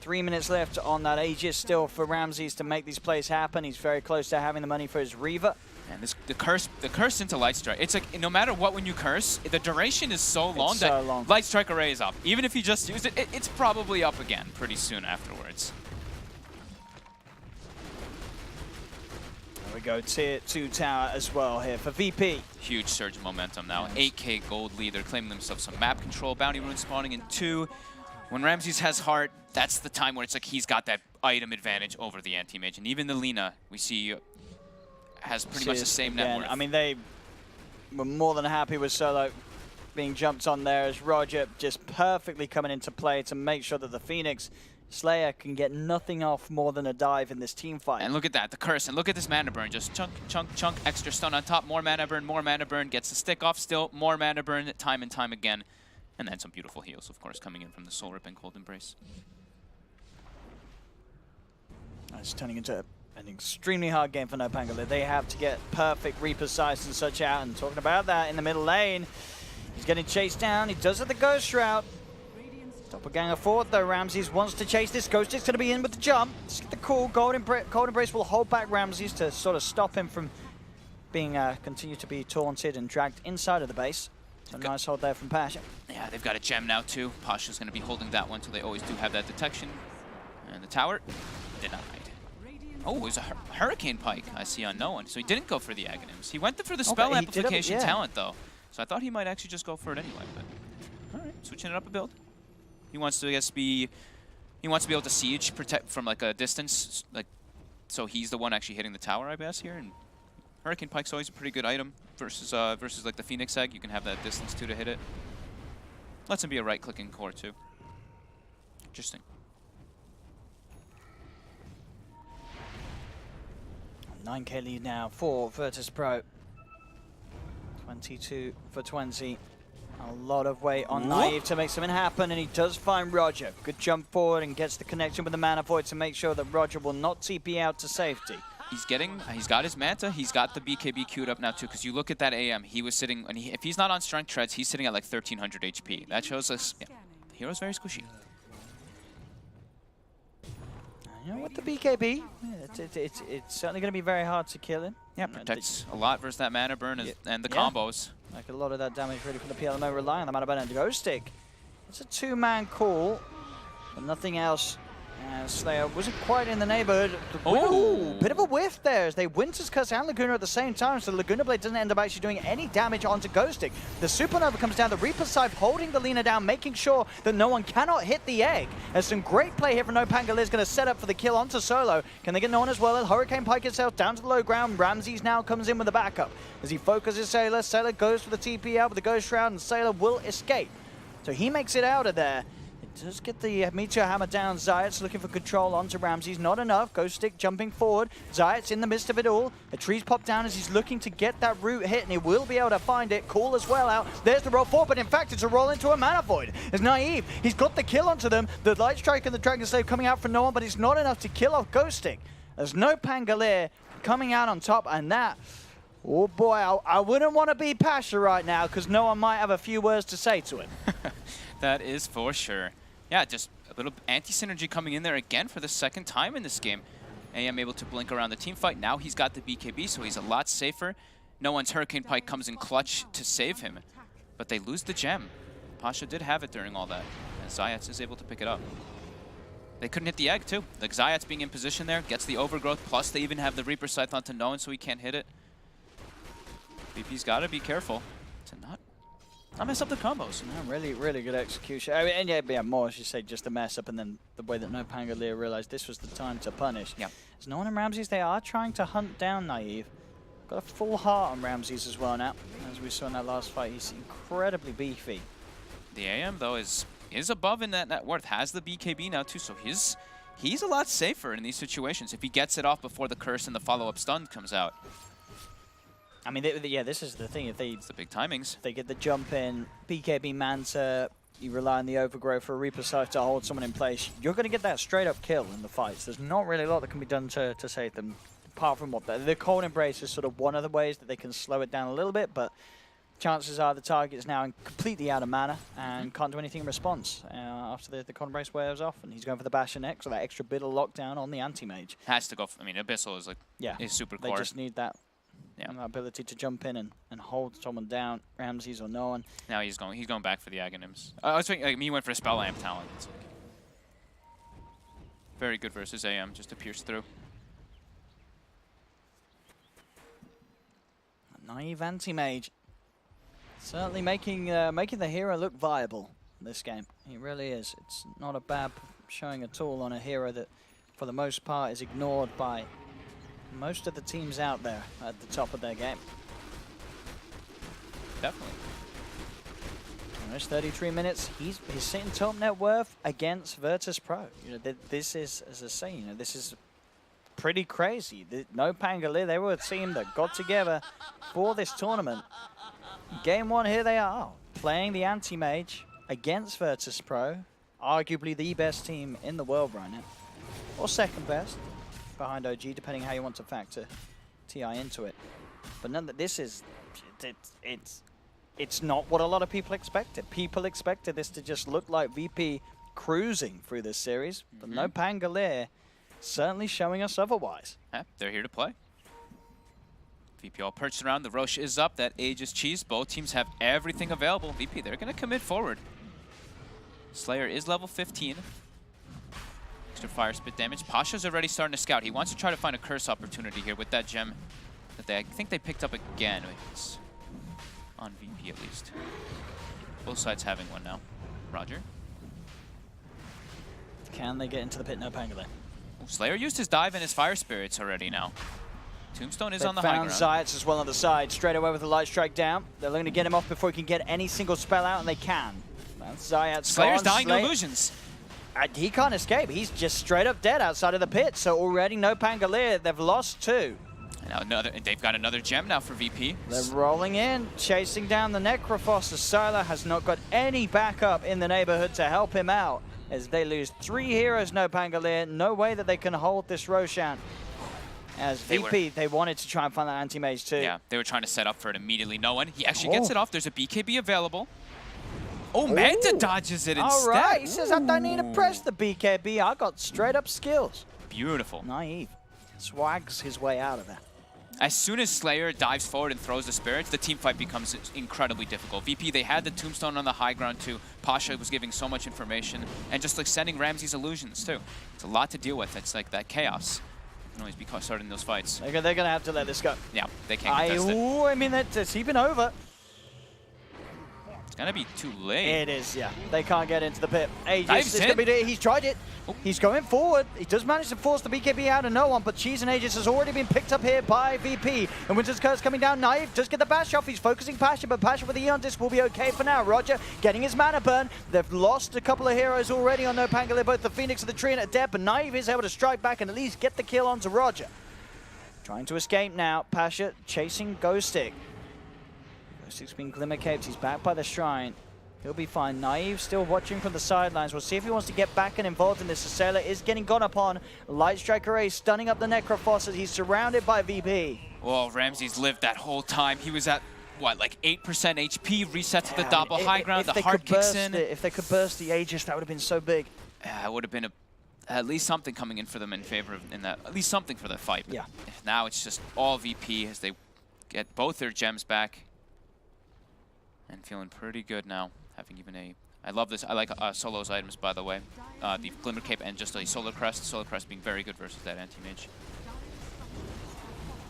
3 minutes left on that Aegis still for Ramses to make these plays happen. He's very close to having the money for his Reaver. And the curse into Light Strike, it's like no matter what, when you curse, the duration is so long that Light Strike array is up. Even if you just used it, it's probably up again pretty soon afterwards. There we go, tier 2 tower as well here for VP. Huge surge of momentum now, 8k gold lead. They're claiming themselves some map control, bounty rune spawning in 2. When Ramses has heart, that's the time where it's like he's got that item advantage over the anti-mage. And even the Lina, we see, has pretty much the same net worth. I mean, they were more than happy with Solo being jumped on there, as Roger just perfectly coming into play to make sure that the Phoenix Slayer can get nothing off more than a dive in this team fight. And look at that, the curse, and look at this mana burn. Just chunk, chunk, chunk, extra stun on top, more mana burn, gets the stick off still, more mana burn, time and time again. And then some beautiful heals, of course, coming in from the Soul Rip and Cold Embrace. It's turning into an extremely hard game for NoPango. They have to get perfect Reaper Sights and such out, and talking about that in the middle lane, he's getting chased down. He does have the Ghost Route. Doppelganger forward though. Ramses wants to chase this. Ghost is going to be in with the jump. Let's get the cool. Cold Embrace will hold back Ramses to sort of stop him from being continue to be taunted and dragged inside of the base. So nice hold there from Pasha. Yeah, they've got a gem now too. Pasha's going to be holding that one, so they always do have that detection. And the tower denied. Oh, it was a Hurricane Pike I see on no one. So he didn't go for the Aghanims. He went for the spell amplification talent though. So I thought he might actually just go for it anyway. But all right, switching it up a build. He wants to, I guess, he wants to be able to siege, protect from like a distance, like, so he's the one actually hitting the tower, I guess, here. And Hurricane Pike's always a pretty good item versus like the Phoenix Egg. You can have that distance too to hit it. Lets him be a right-clicking core too. Interesting. 9k lead now for Virtus Pro. 22 for 20. A lot of weight on Naive to make something happen, and he does find Roger. Good jump forward and gets the connection with the Mana Void to make sure that Roger will not TP out to safety. He's got his Manta, he's got the BKB queued up now too, because you look at that AM, he was sitting, and if he's not on Strength Treads, he's sitting at like 1300 HP. That shows us, yeah, the hero's very squishy. You know, with the BKB, it's certainly going to be very hard to kill him. Yeah, protects a lot versus that mana burn and the combos. Like a lot of that damage really from the PLMO relying on the mana burn and the Ghost Stick. It's a 2-man call, but nothing else Slayer wasn't quite in the neighborhood. Ooh, bit of a whiff there as they Winter's Curse and Laguna at the same time, so Laguna Blade doesn't end up actually doing any damage onto Ghostic. The Supernova comes down, the Reaper Scythe holding the Lina down, making sure that no one cannot hit the egg. There's some great play here from NoPango. Is going to set up for the kill onto Solo. Can they get no one as well? Hurricane Pike itself down to the low ground. Ramses now comes in with the backup. As he focuses Sailor, Sailor goes for the TP out with the Ghost Shroud, and Sailor will escape. So he makes it out of there. Does get the Meteor Hammer down. Zayat's looking for control onto Ramses. Not enough. Ghost Stick jumping forward. Zayat's in the midst of it all. A tree's popped down as he's looking to get that root hit, and he will be able to find it. Cool as well out. There's the roll forward, but in fact, it's a roll into a Mana Void. It's Naive. He's got the kill onto them. The Light Strike and the Dragon Slave coming out for no one, but it's not enough to kill off Ghost Stick. There's NoPango coming out on top, and that... Oh boy, I wouldn't want to be Pasha right now, because no one might have a few words to say to him. That is for sure. Yeah, just a little anti-synergy coming in there again for the second time in this game. AM able to blink around the team fight. Now he's got the BKB, so he's a lot safer. No one's Hurricane Pike comes in clutch to save him, but they lose the gem. Pasha did have it during all that, and Zayats is able to pick it up. They couldn't hit the egg, too. The Zayats being in position there gets the overgrowth, plus they even have the Reaper Scythe onto no one, so he can't hit it. VP's got to be careful to not mess up the combos. No, really good execution. I mean, and yeah, more, as you say, just a mess up, and then the way that NoPango realized this was the time to punish. Yeah. There's no one in Ramses. They are trying to hunt down Naive. Got a full heart on Ramses as well now. As we saw in that last fight, he's incredibly beefy. The AM, though, is above in that net worth. Has the BKB now, too, so he's a lot safer in these situations if he gets it off before the curse and the follow-up stun comes out. I mean, yeah, this is the thing. If they, it's the big timings. If they get the jump in, BKB Manta, you rely on the overgrowth for a Reaper Scythe to hold someone in place, you're going to get that straight-up kill in the fights. There's not really a lot that can be done to save them, apart from what the Cold Embrace is sort of one of the ways that they can slow it down a little bit, but chances are the target is now completely out of mana and can't do anything in response after the Cold Embrace wears off, and he's going for the Basher next, so that extra bit of lockdown on the Anti-Mage. Has to go, I mean, Abyssal is like, is super core. They just need that. Yeah. And that ability to jump in and hold someone down, Ramses or no one. Now he's going back for the Aghanims. I was thinking, like, he went for a Spell Amp talent. It's like very good versus AM, just to pierce through. Naive Anti-Mage. Certainly making the hero look viable in this game. He really is. It's not a bad showing at all on a hero that, for the most part, is ignored by most of the teams out there at the top of their game. Definitely. Almost 33 minutes. He's sitting top net worth against Virtus Pro. You know, this is, as I say, you know, this is pretty crazy. NoPango, they were a team that got together for this tournament. Game one, here they are, playing the Anti-Mage against Virtus Pro, arguably the best team in the world right now, or second best behind OG, depending how you want to factor TI into it. But none that this is, it's not what a lot of people expected. People expected this to just look like VP cruising through this series, but NoPango certainly showing us otherwise. Yeah, they're here to play. VP all perched around, the Roche is up, that Age is cheese. Both teams have everything available. VP, they're going to commit forward. Slayer is level 15. Extra fire spit damage. Pasha's already starting to scout. He wants to try to find a curse opportunity here with that gem that I think they picked up again. It's on VP at least. Both sides having one now. Roger. Can they get into the pit? NoPango. Slayer used his dive and his fire spirits already now. Tombstone is on the high ground. Found Zayats as well on the side. Straight away with the Light Strike down. They're looking to get him off before he can get any single spell out, and they can. That's Zayats. Slayer's dying to illusions. He can't escape. He's just straight up dead outside of the pit. So already NoPango, they've lost two. Now they've got another gem now for VP. They're rolling in, chasing down the Necrophos. Sylar has not got any backup in the neighborhood to help him out. As they lose 3 heroes, NoPango, no way that they can hold this Roshan. As VP, they wanted to try and find that Anti-Mage too. Yeah, they were trying to set up for it immediately. No one. He actually gets it off. There's a BKB available. Oh, Manta dodges it instead. All right, he says, I don't need to press the BKB. I got straight up skills. Beautiful. Naive. Swags his way out of there. As soon as Slayer dives forward and throws the spirits, the team fight becomes incredibly difficult. VP, they had the tombstone on the high ground too. Pasha was giving so much information, and just like sending Ramsey's illusions too. It's a lot to deal with. It's like that chaos. Can always be starting those fights. They're going to have to let this go. Yeah, they can't contest it. I mean, it's even over. It's going to be too late. It is, yeah. They can't get into the pit. Aegis is going to be. He's tried it. Oh. He's going forward. He does manage to force the BKB out of no one, but Cheese and Aegis has already been picked up here by VP. And Winter's Curse coming down. Naive does get the bash off. He's focusing Pasha, but Pasha with the Eon Disc will be okay for now. Roger getting his mana burn. They've lost a couple of heroes already on NoPango. Both the Phoenix and the Treant are dead, but Naive is able to strike back and at least get the kill onto Roger. Trying to escape now. Pasha chasing Ghostic. Ghostic's been glimmer caped. He's back by the shrine. He'll be fine. Naive still watching from the sidelines. We'll see if he wants to get back and involved in this. Sailor is getting gone upon. Light Strike Array stunning up the Necrophos as he's surrounded by VP. Well, Ramsey's lived that whole time. He was at, what, like 8% HP, reset to the double high ground, the heart kicks in. If they could burst the Aegis, that would have been so big. It would have been at least something coming in for them in favor of, at least something for the fight. But yeah. Now it's just all VP as they get both their gems back. And feeling pretty good now. Having even I love this. I like Solo's items, by the way. The Glimmer Cape and just a Solar Crest. Solar Crest being very good versus that anti-mage.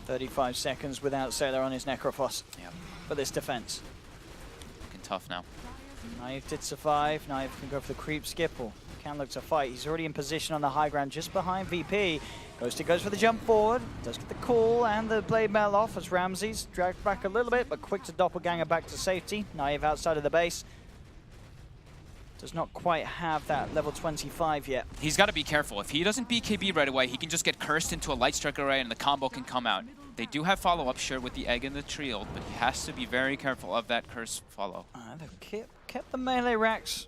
35 seconds without Sailor on his Necrophos. Yep. For this defense. Looking tough now. Naive did survive. Naive can go for the creep skip or can look to fight. He's already in position on the high ground just behind VP. Ghostic goes for the jump forward. Does get the call and the blade mail off as Ramsey's dragged back a little bit, but quick to doppelganger back to safety. Naive outside of the base. Does not quite have that level 25 yet. He's got to be careful. If he doesn't BKB right away, he can just get cursed into a Light Strike Array and the combo can come out. They do have follow-up, sure, with the egg and the trio, but he has to be very careful of that curse follow. They've kept the melee racks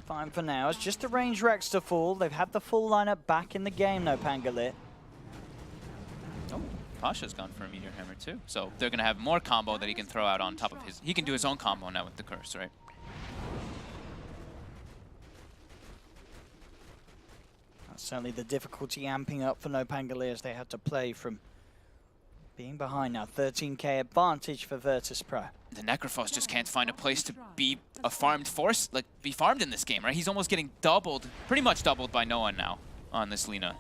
fine for now. It's just the range racks to fall. They've had the full lineup back in the game, NoPango. Oh, Pasha's gone for a Meteor Hammer too. So they're going to have more combo that he can throw out on top of his... He can do his own combo now with the curse, right? Certainly the difficulty amping up for NoPango as they have to play from being behind now. 13k advantage for Virtus Pro. The Necrophos just can't find a place to be a farmed force, like be farmed in this game, right? He's almost getting doubled, pretty much doubled by no one now on this Lina.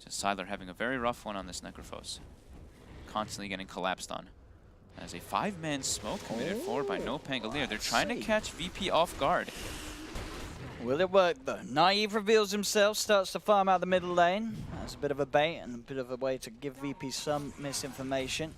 Just Siler having a very rough one on this Necrophos. Constantly getting collapsed on. As a 5-man smoke committed forward by NoPango. They're trying to catch VP off guard. Will it work though? Naive reveals himself, starts to farm out the middle lane. That's a bit of a bait and a bit of a way to give VP some misinformation.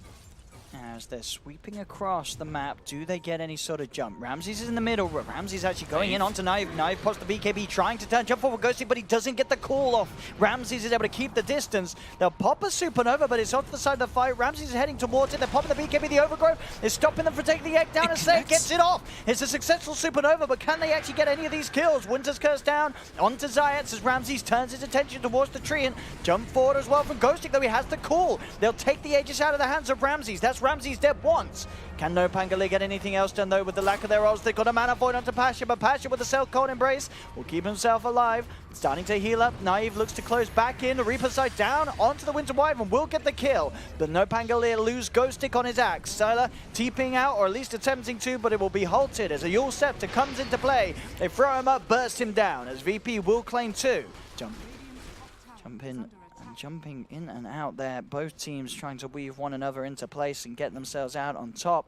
As they're sweeping across the map, do they get any sort of jump? Ramsey's is in the middle. Ramsey's actually going in onto Naive. Naive pops the BKB, trying to turn jump forward Ghosty, but he doesn't get the call off. Ramsey's is able to keep the distance. They'll pop a Supernova, but it's off the side of the fight. Ramsey's is heading towards it. They're popping the BKB. The Overgrowth is stopping them from taking the egg down, and Slade gets it off. It's a successful Supernova, but can they actually get any of these kills? Winter's Curse down onto Zayats as Ramsey's turns his attention towards the Treant. Jump forward as well from Ghostic, though he has the call. They'll take the Aegis out of the hands of Ramsey's. That's Ramsey's dead once. Can NoPango get anything else done though with the lack of their ults? They've got a mana void onto Pasha, but Pasha with the self-cold embrace will keep himself alive. Starting to heal up. Naive looks to close back in. The Reaper side down onto the Winter Wyvern will get the kill. But NoPango lose Ghostic on his axe. Sylar TPing out, or at least attempting to, but it will be halted as a Yule Scepter comes into play. They throw him up, burst him down as VP will claim 2. Jump in. Jumping in and out there, both teams trying to weave one another into place and get themselves out on top.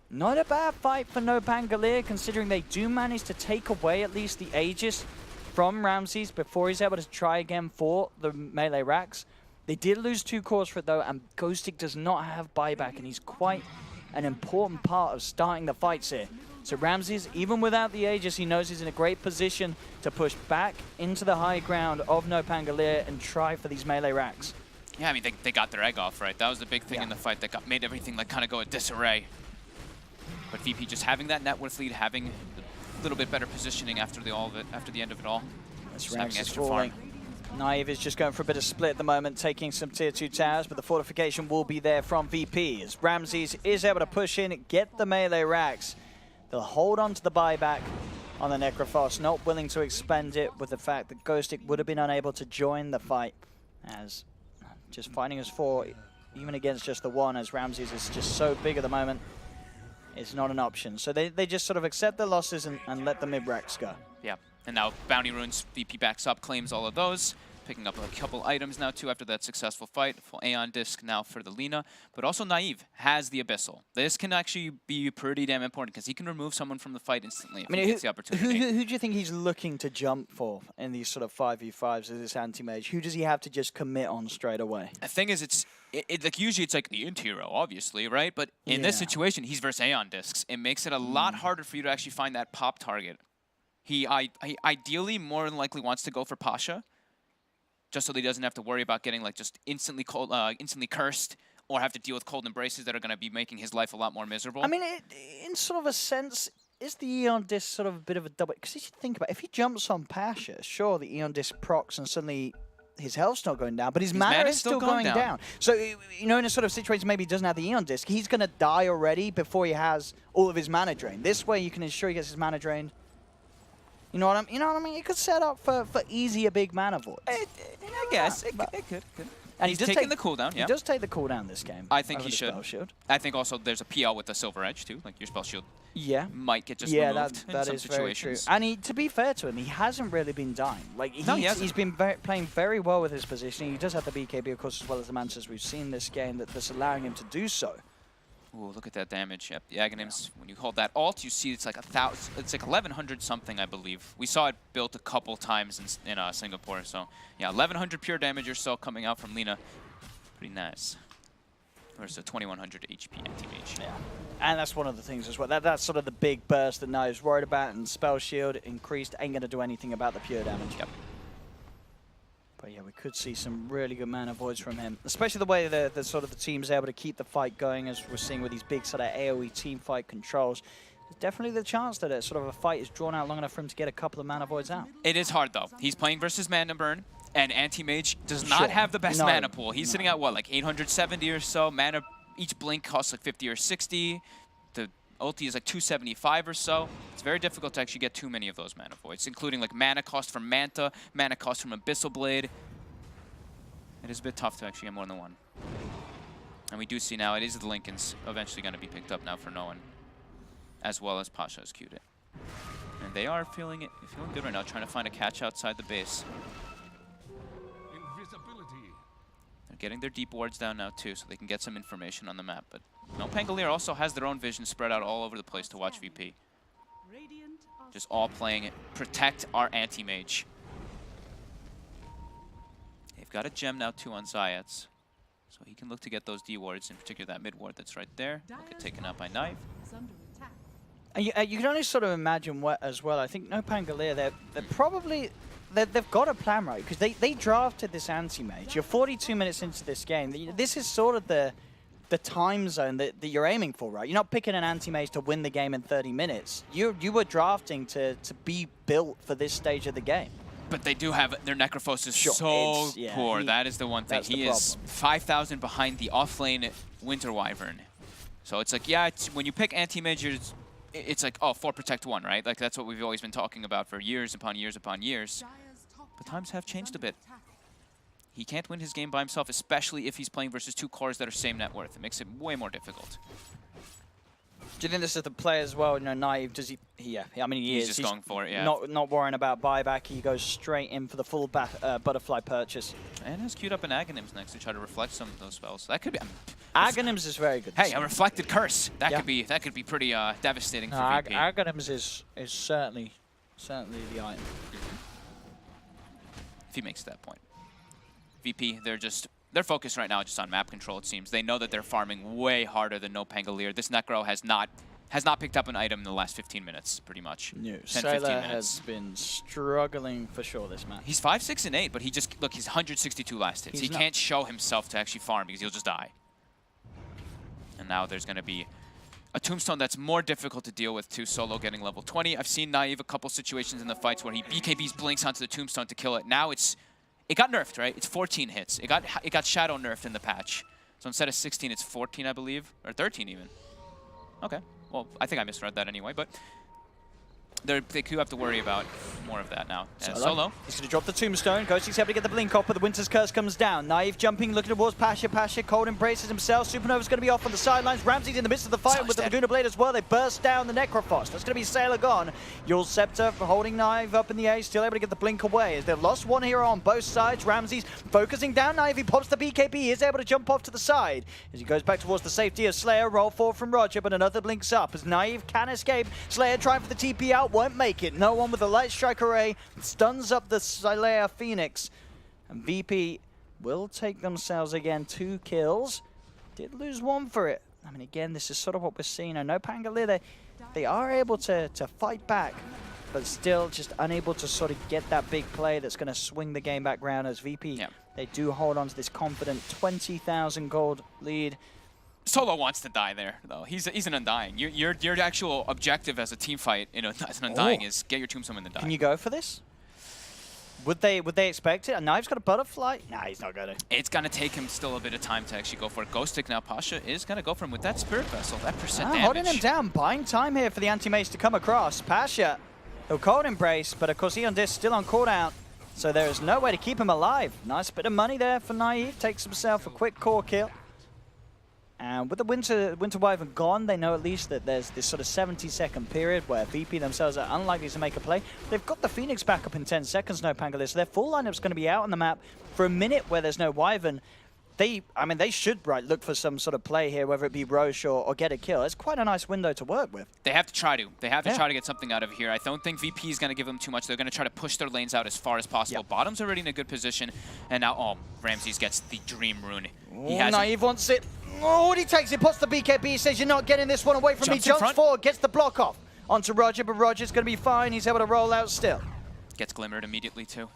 Not a bad fight for NoPango, considering they do manage to take away at least the Aegis from Ramses before he's able to try again for the melee racks. They did lose 2 cores for it though, and Ghostic does not have buyback, and he's quite an important part of starting the fights here. So Ramses, even without the Aegis, he knows he's in a great position to push back into the high ground of NoPango and try for these melee racks. Yeah, I mean, they got their egg off, right? That was the big thing in the fight that made everything like kind of go a disarray. But VP just having that net worth lead, having a little bit better positioning after the end of it all. This Rax is falling. Naive is just going for a bit of split at the moment, taking some tier 2 towers, but the fortification will be there from VP as Ramses is able to push in, get the melee racks. They'll hold on to the buyback on the Necrophos, not willing to expend it with the fact that Ghostic would have been unable to join the fight, as just fighting as 4 even against just the one, as Ramses is just so big at the moment, it's not an option. So they just sort of accept their losses and let the mid-racks go. Yeah, and now Bounty Runes, VP backs up, claims all of those. Picking up a couple items now, too, after that successful fight. Full Aeon Disc now for the Lina. But also Naive has the Abyssal. This can actually be pretty damn important because he can remove someone from the fight instantly if he gets the opportunity. Who do you think he's looking to jump for in these sort of 5v5s as this anti-mage? Who does he have to just commit on straight away? The thing is, like usually it's like the int hero, obviously, right? But in this situation, he's versus Aeon Discs. It makes it a lot harder for you to actually find that pop target. He ideally more than likely wants to go for Pasha, just so that he doesn't have to worry about getting like just instantly cursed or have to deal with cold embraces that are going to be making his life a lot more miserable. I mean, in sort of a sense, is the Aeon Disc sort of a bit of a double? Because if you think about it, if he jumps on Pasha, sure, the Aeon Disc procs and suddenly his health's not going down, but his mana is still going down. So, you know, in a sort of situation maybe he doesn't have the Aeon Disc, he's going to die already before he has all of his mana drained. This way you can ensure he gets his mana drained. You know what I mean? It could set up for easier big mana voids. I guess it could. And he's taking the cooldown. Yeah, he does take the cooldown this game. I think he should. I think also there's a PL with the Silver Edge too, like your spell shield. Yeah, might get just removed in some is situations. Very true. And to be fair to him, he hasn't really been dying. Like he's been playing very well with his positioning. He does have the BKB, of course, as well as the Mantas we've seen this game that's allowing him to do so. Ooh, look at that damage. Yep, the Aghanims, when you hold that alt, you see it's like 1,000, it's like 1,100 something, I believe. We saw it built a couple times in Singapore, so yeah, 1,100 pure damage or so coming out from Lina. Pretty nice. Versus a 2,100 HP anti-mage. Yeah, and that's one of the things as well. That's sort of the big burst that Naive's worried about, and spell shield increased ain't going to do anything about the pure damage. Yep. But yeah, we could see some really good mana voids from him, especially the way the sort of the team's able to keep the fight going, as we're seeing with these big sort of AoE team fight controls. There's definitely the chance that sort of a fight is drawn out long enough for him to get a couple of mana voids out. It is hard though. He's playing versus Mana Burn, and Anti-Mage does not have the best mana pool. He's sitting at what, like 870 or so. Mana, each blink costs like 50 or 60. The ulti is like 275 or so. It's very difficult to actually get too many of those mana voids, including like mana cost from Manta, mana cost from Abyssal Blade. It is a bit tough to actually get more than one. And we do see now it is the Lincolns eventually going to be picked up now for no one, as well as Pasha has queued it. And they are feeling good right now, trying to find a catch outside the base. They're getting their deep wards down now too, so they can get some information on the map. But NoPango also has their own vision spread out all over the place to watch VP. Just all playing it. Protect our anti-mage. They've got a gem now too on Zayats, so he can look to get those D wards, in particular that mid ward that's right there. Will get taken out by Knife. And you can only sort of imagine what as well. I think NoPango, they've got a plan right, because they drafted this anti-mage. You're 42 minutes into this game. This is sort of the time zone that you're aiming for, right? You're not picking an anti-mage to win the game in 30 minutes. You were drafting to be built for this stage of the game. But they do have their Necrophos is so poor. That is the one thing. He is 5,000 behind the offlane Winter Wyvern. So it's like, yeah, when you pick anti-majors, it's like, oh, 4 protect 1, right? Like that's what we've always been talking about for years upon years upon years. But times have changed a bit. He can't win his game by himself, especially if he's playing versus 2 cores that are same net worth. It makes it way more difficult. Do you think this is the play as well? You know, Naive, does he? Yeah, I mean, he's just going for it, yeah. Not worrying about buyback. He goes straight in for the full butterfly purchase. And has queued up an Aghanims next to try to reflect some of those spells. That could be... Aghanims is very good. Hey, a reflected curse. That could be pretty devastating for VP. Aghanims is certainly the item. If he makes that point. VP, they're focused right now just on map control, it seems. They know that they're farming way harder than NoPango. This Necro has not picked up an item in the last 15 minutes, pretty much. No, 10-15 has been struggling for sure this match. He's 5, 6, and 8, but he's 162 last hits. He can't show himself to actually farm because he'll just die. And now there's going to be a Tombstone that's more difficult to deal with too, solo getting level 20. I've seen Naive a couple situations in the fights where he BKBs blinks onto the Tombstone to kill it. Now it got nerfed, right? It's 14 hits. It got shadow nerfed in the patch. So instead of 16, it's 14, I believe, or 13 even. Okay. Well, I think I misread that anyway, but they do have to worry about more of that now. Solo. He's going to drop the tombstone. Ghostie's able to get the blink off, but the Winter's Curse comes down. Naive jumping, looking towards Pasha. Pasha, cold embraces himself. Supernova's going to be off on the sidelines. Ramsey's in the midst of the fight with the Laguna Blade as well. They burst down the Necrophos. That's going to be Sailor gone. Yul Scepter holding Naive up in the air, still able to get the blink away. As they've lost one hero on both sides. Ramsey's focusing down Naive. He pops the BKB. He is able to jump off to the side. As he goes back towards the safety of Slayer, roll forward from Roger, but another blinks up. As Naive can escape. Slayer trying for the TP out, won't make it. No one with the Light Strike Array stuns up the Slayer Phoenix. And VP will take themselves again 2 kills. Did lose 1 for it. I mean, again, this is sort of what we're seeing. NoPango, they are able to fight back, but still just unable to sort of get that big play that's going to swing the game back round as VP. They do hold on to this confident 20,000 gold lead. Solo wants to die there, though. He's an Undying. Your actual objective as a team fight, as an Undying, is get your Tombstone in the die. Can you go for this? Would they expect it? A Knife's got a butterfly? Nah, he's not going to. It's going to take him still a bit of time to actually go for it. Ghost Stick now. Pasha is going to go for him with that Spirit Vessel, that percent damage. Holding him down, buying time here for the Anti-Mage to come across. Pasha, he'll Cold Embrace, but of course Eon Disc still on cooldown, so there is no way to keep him alive. Nice bit of money there for Naive. Takes himself a quick core kill. And with the Winter Wyvern gone, they know at least that there's this sort of 70-second period where VP themselves are unlikely to make a play. They've got the Phoenix back up in 10 seconds, NoPango, so their full lineup's going to be out on the map for a minute where there's no Wyvern. They should look for some sort of play here, whether it be Roche or get a kill. It's quite a nice window to work with. They have to try to. They have to try to get something out of here. I don't think VP is going to give them too much. They're going to try to push their lanes out as far as possible. Bottom's already in a good position, and now, Ramses gets the Dream Rune. Naive wants it. Oh, he takes it, puts the BKB, he says, you're not getting this one away from me. Jumps forward, gets the block off. Onto Roger, but Roger's going to be fine. He's able to roll out still. Gets glimmered immediately, too.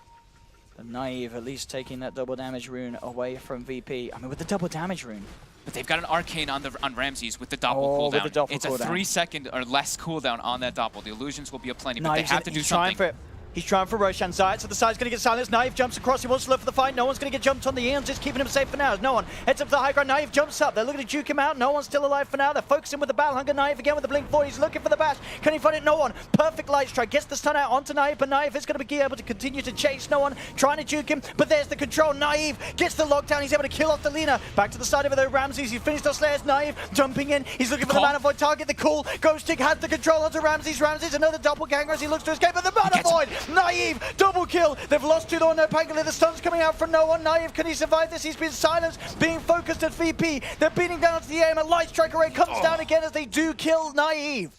But Naive at least taking that double damage rune away from VP. I mean, with the double damage rune. But they've got an Arcane on Ramses with the Doppel cooldown. With the it's a 3-second or less cooldown on that Doppel. The illusions will be aplenty, but Naive's they have to do something. He's trying for Roshan Zayat, so the side's going to get silenced. Naive jumps across, he wants to look for the fight. No one's going to get jumped on the Eons, just keeping him safe for now. No one heads up to the high ground. Naive jumps up, they're looking to juke him out. No one's still alive for now. They're focusing with the Battle Hunger. Naive again with the Blink 4, he's looking for the bash. Can he find it? No one. Perfect Light Strike, gets the stun out onto Naive, but Naive is going to be able to continue to chase. No one trying to juke him, but there's the control. Naive gets the lockdown, he's able to kill off the Lina. Back to the side over there, Ramses, he's finished off Slayers. Naive jumping in, he's looking for the Mana Void target, the cool. Ghost Stick has the control onto Ramses. Ramses, another doppelganger as he looks to escape, but the Mana Void! Naive! Double kill. They've lost 2 on NoPango. The stun's coming out from no one. Naive, can he survive this? He's been silenced, being focused at VP. They're beating down to the aim. A Light Strike Array comes down again as they do kill Naive.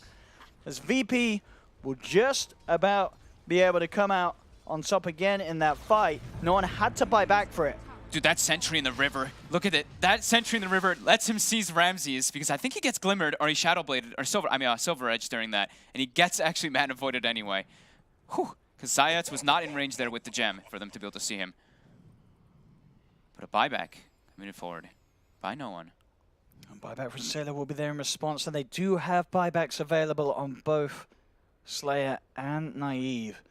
As VP will just about be able to come out on top again in that fight. No one had to buy back for it. Dude, that Sentry in the river, look at it. That Sentry in the river lets him seize Ramses because I think he gets Glimmered or he Shadow Bladed or Silver Edge during that. And he gets actually Mana Voided anyway. Whew. Because Zayat was not in range there with the gem for them to be able to see him. But a buyback coming forward by no one. And buyback from Sailor will be there in response, and they do have buybacks available on both Slayer and Naive.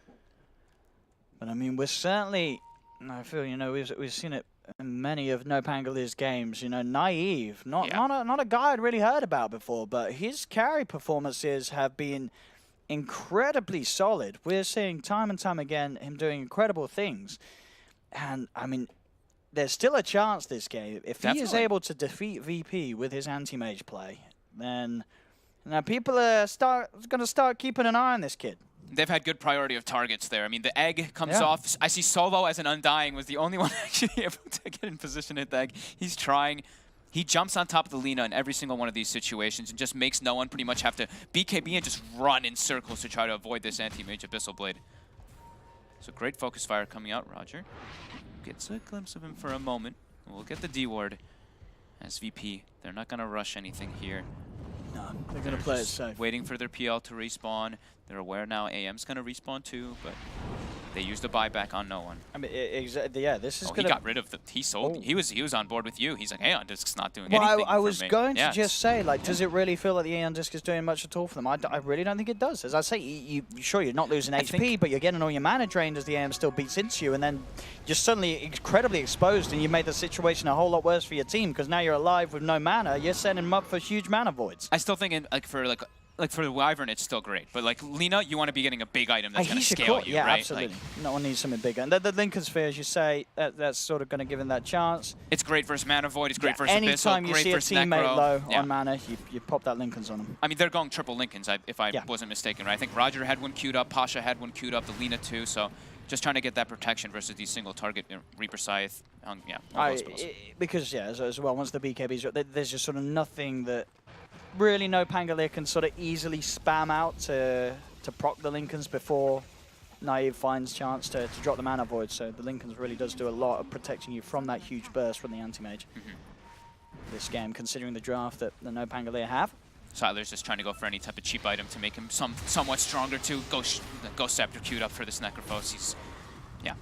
But I mean, we're certainly, I feel, we've seen it in many of NoPango's games. Naive, not a guy I'd really heard about before, but his carry performances have been incredibly solid. We're seeing time and time again him doing incredible things. And, I mean, there's still a chance this game. If he is able to defeat VP with his anti-mage play, then people are going to start keeping an eye on this kid. They've had good priority of targets there. I mean, the egg comes off. I see Solo as an Undying was the only one actually able to get in position at the egg. He's trying. He jumps on top of the Lina in every single one of these situations and just makes no one pretty much have to BKB and just run in circles to try to avoid this anti-mage Abyssal Blade. So great focus fire coming out. Roger gets a glimpse of him for a moment. We'll get the D-ward as VP. They're not going to rush anything here. No, they're going to play it safe. Waiting for their PL to respawn. They're aware now AM's going to respawn too, but they used a buyback on no one. I mean, yeah, this is he got rid of the. He sold. He was on board with you. He's like, Aeon Disc's not doing anything. I was going to just say, like, yeah. Does it really feel like the Aeon Disc is doing much at all for them? I really don't think it does. As I say, you're not losing HP, but you're getting all your mana drained as the AM still beats into you, and then you're suddenly incredibly exposed, and you made the situation a whole lot worse for your team because now you're alive with no mana. You're setting them up for huge mana voids. I still think, like for the Wyvern, it's still great. But like Lina, you want to be getting a big item that's going to scale you, yeah, right? Absolutely. Like, no one needs something bigger. And the Lincoln Sphere, as you say, that's sort of going to give him that chance. It's great versus Mana Void. It's great versus Anytime Abyssal. you Great see a versus teammate Necro. low on mana, you pop that Lincolns on them. I mean, they're going triple Lincolns, if I wasn't mistaken, right? I think Roger had one queued up, Pasha had one queued up, the Lina too. So just trying to get that protection versus these single target Reaper Scythe. Yeah, all those spells. Because, yeah, as well, once the BKBs, there's just sort of nothing that really NoPango can sort of easily spam out to proc the Lincolns before Naive finds chance to drop the Mana Void. So the Lincolns really does do a lot of protecting you from that huge burst from the Anti-Mage. This game, considering the draft that the NoPango have. Siler's just trying to go for any type of cheap item to make him somewhat stronger too. Ghost Scepter queued up for this Necrophos.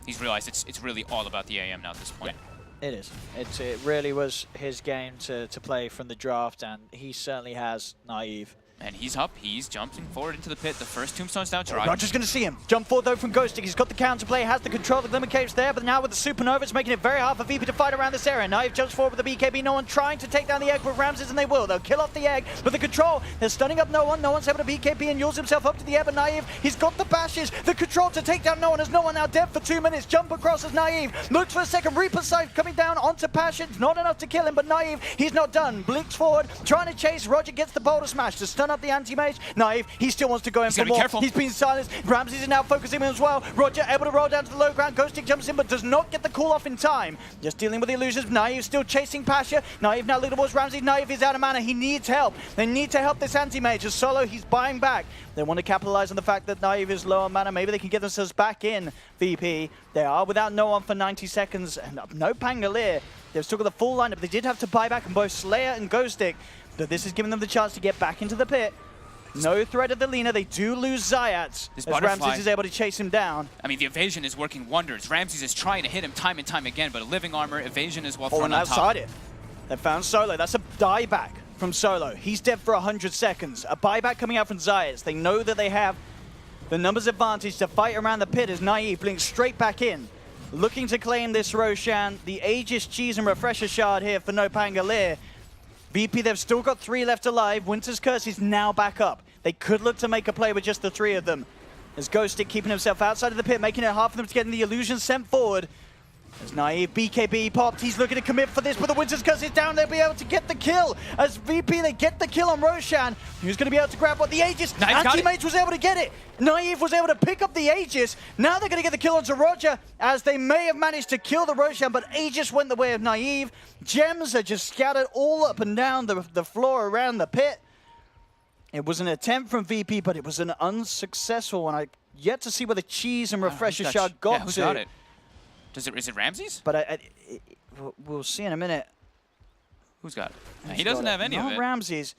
He's realized it's really all about the AM now at this point. Yeah, it is. It really was his game to play from the draft, and he certainly has Naive. And he's up. He's jumping forward into the pit. The first tombstone's down. Roger's going to see him. Jump forward, though, from Ghostic. He's got the counterplay, has the control. The Glimmer Cave's there, but now with the Supernova, it's making it very hard for VP to fight around this area. Naive jumps forward with the BKB. No one trying to take down the egg with Ramses, and they will. They'll kill off the egg, but the control, they're stunning up no one. No one's able to BKB and yours himself up to the air, but Naive, he's got the bashes. The control to take down no one. As no one now dead for 2 minutes. Jump across as Naive. Looks for a second. Reaper Scythe coming down onto Passion. Not enough to kill him, but Naive, he's not done. Blinks forward, trying to chase. Roger gets the boulder smash to stun up the Anti-Mage. Naive, he still wants to go in for more. Careful. He's been silenced. Ramses is now focusing as well. Roger able to roll down to the low ground. Ghostic jumps in, but does not get the call off in time. Just dealing with the illusions. Naive still chasing Pasha. Naive now looking towards Ramses. Naive is out of mana. He needs help. They need to help this Anti-Mage. As Solo, he's buying back. They want to capitalize on the fact that Naive is low on mana. Maybe they can get themselves back in VP. They are without no one for 90 seconds. And NoPango, they've still got the full lineup. They did have to buy back on both Slayer and Ghostic. But this is giving them the chance to get back into the pit. No threat of the Lina. They do lose Zayat as Ramses is able to chase him down. I mean, the evasion is working wonders. Ramses is trying to hit him time and time again, but a living armor evasion is well thrown on top. Outside it. They found Solo. That's a dieback from Solo. He's dead for 100 seconds. A buyback coming out from Zayat. They know that they have the numbers advantage to fight around the pit as Naive blinks straight back in. Looking to claim this Roshan. The Aegis Cheese and Refresher Shard here for NoPango. VP, they've still got 3 left alive. Winter's Curse is now back up. They could look to make a play with just the 3 of them. As Ghostic keeping himself outside of the pit, making it hard for them to get the illusion sent forward. As Naive, BKB popped, he's looking to commit for this, but the Winter's Curse is down, they'll be able to get the kill. As VP, they get the kill on Roshan, who's going to be able to grab what the Aegis. Anti-Mage was able to get it. Naive was able to pick up the Aegis. Now they're going to get the kill onto Roger, as they may have managed to kill the Roshan, but Aegis went the way of Naive. Gems are just scattered all up and down the floor around the pit. It was an attempt from VP, but it was an unsuccessful one. I yet to see where the Cheese and Refresher Shard got who's to. got it? Is it Ramses? But we'll see in a minute. Who's got it? He doesn't have any of it. Not Ramses.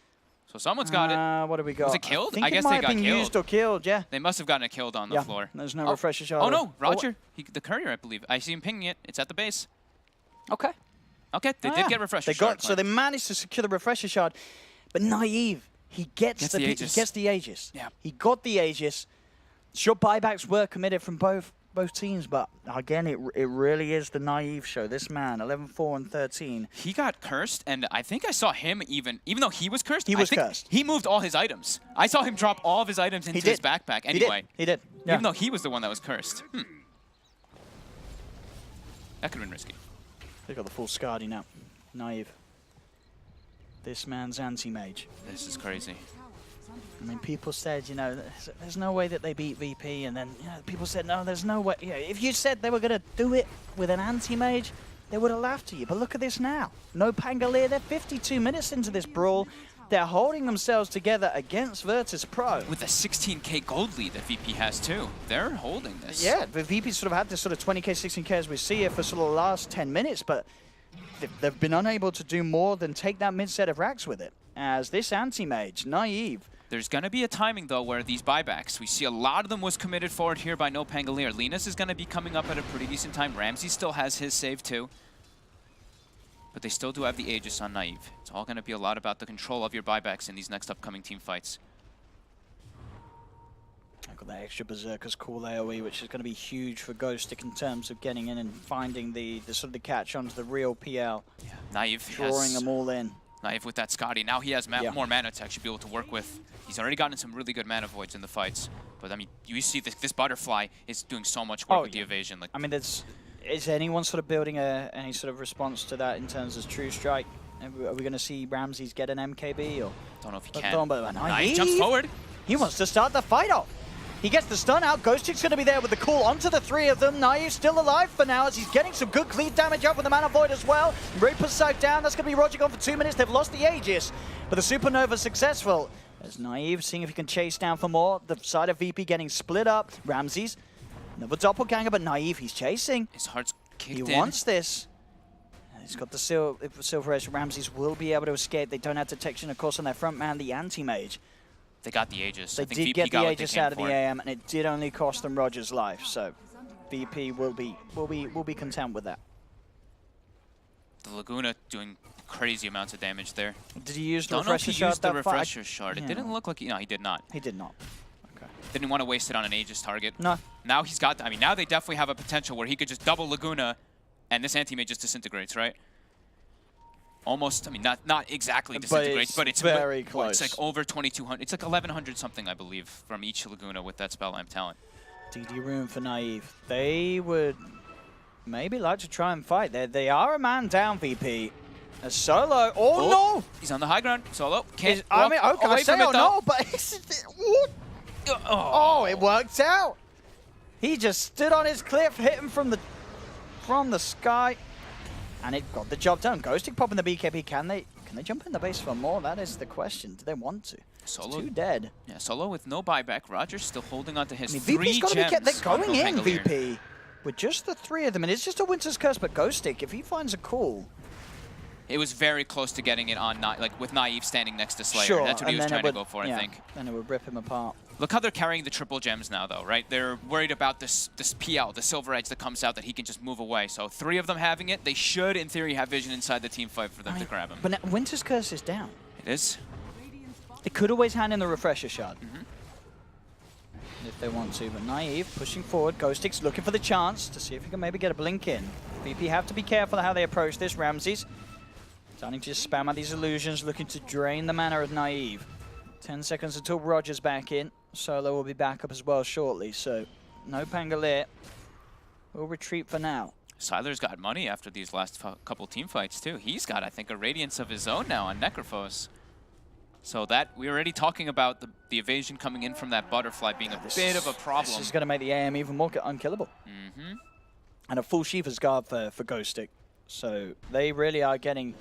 So someone's got it. What do we got? Was it killed? I guess they got killed. Used or killed, yeah. They must have gotten it killed on the floor. There's no Refresher Shard. Oh no, Roger. The courier, I believe. I see him pinging it. It's at the base. Okay. Okay, they did get Refresher Shard. So they managed to secure the Refresher Shard. But Naive, he gets the Aegis. Yeah. He got the Aegis. Sure, buybacks were committed from both teams, but again, it really is the Naive show. This man, 11-4 and 13. He got cursed, and I think I saw him even though he was cursed, cursed. He moved all his items. I saw him drop all of his items into his backpack anyway. He did. Yeah. Even though he was the one that was cursed. That could have been risky. They've got the full Scardy now. Naive. This man's Anti-Mage. This is crazy. I mean, people said, you know, there's no way that they beat VP, and then people said, no, there's no way. If you said they were going to do it with an Anti-Mage, they would have laughed at you. But look at this now. NoPango, they're 52 minutes into this brawl. They're holding themselves together against Virtus Pro. With a 16k gold lead that VP has too. They're holding this. Yeah, but VP sort of had this sort of 20k, 16k as we see here for sort of the last 10 minutes, but they've been unable to do more than take that mid-set of racks with it. As this Anti-Mage, Naive. There's going to be a timing, though, where these buybacks, we see a lot of them was committed forward here by NoPango. Linus is going to be coming up at a pretty decent time. Ramsey still has his save, too. But they still do have the Aegis on Naive. It's all going to be a lot about the control of your buybacks in these next upcoming team fights. I've got that extra Berserker's cool AoE, which is going to be huge for Ghostic in terms of getting in and finding the sort of the catch onto the real PL. Yeah, Naive drawing them all in. Naive with that Scotty. Now he has more mana to actually be able to work with. He's already gotten some really good mana voids in the fights. But I mean, you see this butterfly is doing so much work with the evasion. Like, I mean, is anyone sort of building any sort of response to that in terms of True Strike? Are we going to see Ramses get an MKB? Or don't know if he can. He jumps forward. He wants to start the fight off. He gets the stun out. Ghostic's going to be there with the call onto the three of them. Naive still alive for now as he's getting some good clean damage up with the Mana Void as well. Reaper's side down. That's going to be Roger gone for 2 minutes. They've lost the Aegis, but the Supernova successful. As Naive seeing if he can chase down for more. The side of VP getting split up. Ramses, another doppelganger, but Naive, he's chasing. His heart's kicked in. He wants this. He's got the Silver Edge. Ramses will be able to escape. They don't have detection, of course, on their front man, the Anti-Mage. They got the Aegis. They did get the Aegis out of the AM, and it did only cost them Roger's life. So VP will be content with that. The Laguna doing crazy amounts of damage there. Did he use the refresher shard? Used the refresher shard. It didn't look like no, he did not. He did not. Okay. Didn't want to waste it on an Aegis target. No. Now he's got. I mean, now they definitely have a potential where he could just double Laguna, and this anti-mage just disintegrates, right? Almost, I mean, not exactly disintegrates, but it's very close. It's like over 2,200. It's like 1,100 something, I believe, from each Laguna with that spell talent. DD room for Naive. They would maybe like to try and fight. They are a man down, VP. A Solo. Oh no! He's on the high ground. Solo can't. I mean, okay, I say no, but oh, it worked out. He just stood on his cliff, hit him from the sky. And it got the job done. Ghostic popping the BKB. Can they jump in the base for more? That is the question. Do they want to? Solo. It's too dead. Yeah, Solo with no buyback. Roger's still holding on to his 3 VP's got to be gems. They're going in, VP. With just the 3 of them. And it's just a Winter's Curse, but Ghostic, if he finds a call. It was very close to getting it on, like with Naive standing next to Slayer. Sure, that's what he was trying to go for, I think. Then it would rip him apart. Look how they're carrying the triple gems now, though, right? They're worried about this PL, the Silver Edge that comes out that he can just move away. So 3 of them having it, they should, in theory, have vision inside the team fight for them to grab him. But now Winter's Curse is down. It is. They could always hand in the refresher shard. If they want to, but Naive pushing forward. Ghostic's looking for the chance to see if he can maybe get a blink in. VP have to be careful how they approach this. Ramses starting to just spam out these illusions, looking to drain the mana of Naive. 10 seconds until Roger's back in. Solo will be back up as well shortly, so NoPango will retreat for now. Siler's got money after these last couple team fights too. He's got, I think, a Radiance of his own now on Necrophos. So that, we're already talking about the evasion coming in from that butterfly being a bit of a problem. This is going to make the AM even more unkillable. And a full Shiva's Guard for Ghostic. So they really are getting,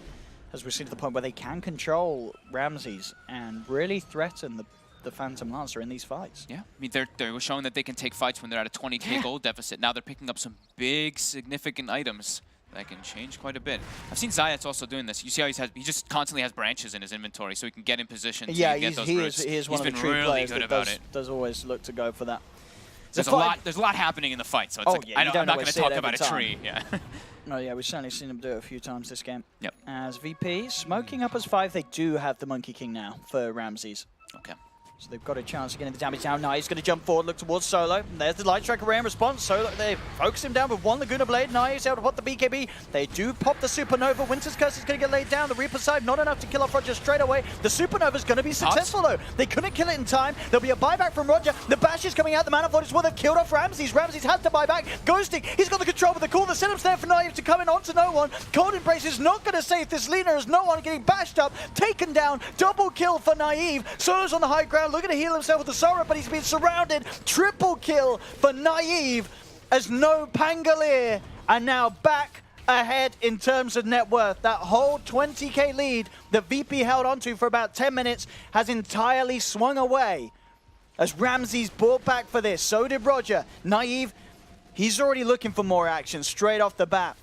as we've seen, to the point where they can control Ramses and really threaten the Phantom Lancer in these fights. Yeah, I mean, they were showing that they can take fights when they're at a 20k gold deficit. Now they're picking up some big, significant items that can change quite a bit. I've seen Zayat's also doing this. You see how he just constantly has branches in his inventory, so he can get in position to get those roots. He is one of the true players that does always look to go for that. There's a lot happening in the fight, so it's I'm not going to talk about a tree. Yeah. No, yeah, we've certainly seen him do it a few times this game. Yep. As VP smoking up as 5, they do have the Monkey King now for Ramses. Okay. So they've got a chance of getting the damage down. Now he's going to jump forward, look towards Solo. And there's the Light Strike Array in response. Solo, they focus him down with 1 Laguna Blade. Now he's able to pop the BKB. They do pop the Supernova. Winter's Curse is going to get laid down. The Reaper side, not enough to kill off Roger straight away. The Supernova's going to be successful though. They couldn't kill it in time. There'll be a buyback from Roger. The Bash is coming out. The Mana Void is well. They've killed off Ramses. Ramses has to buy back. Ghosting, he's got the control with the call. The setup's there for Naive to come in onto no one. Cold Embrace is not going to save this Lina as no one getting bashed up. Taken down. Double kill for Naive. Solo's on the high ground looking to heal himself with the Sora, but he's been surrounded. Triple kill for Naive as NoPango are now back ahead in terms of net worth. That whole 20k lead that VP held onto for about 10 minutes has entirely swung away as Ramses brought back for this. So did Roger. Naive, he's already looking for more action straight off the bat.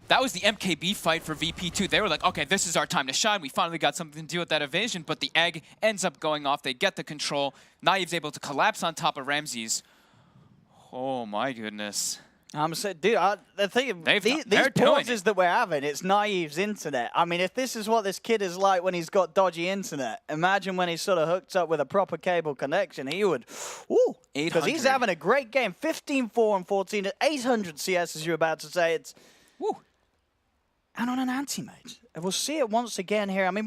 That was the MKB fight for VP2. They were like, okay, this is our time to shine. We finally got something to do with that evasion, but the egg ends up going off. They get the control. Naive's able to collapse on top of Ramses. Oh my goodness. I'm saying, dude, the thing, these pauses that we're having, it's Naive's internet. I mean, if this is what this kid is like when he's got dodgy internet, imagine when he's sort of hooked up with a proper cable connection. He would, because he's having a great game. 15-4 and 14 at 800 CS, as you're about to say. It's, and on an anti-mage. And we'll see it once again here. I mean,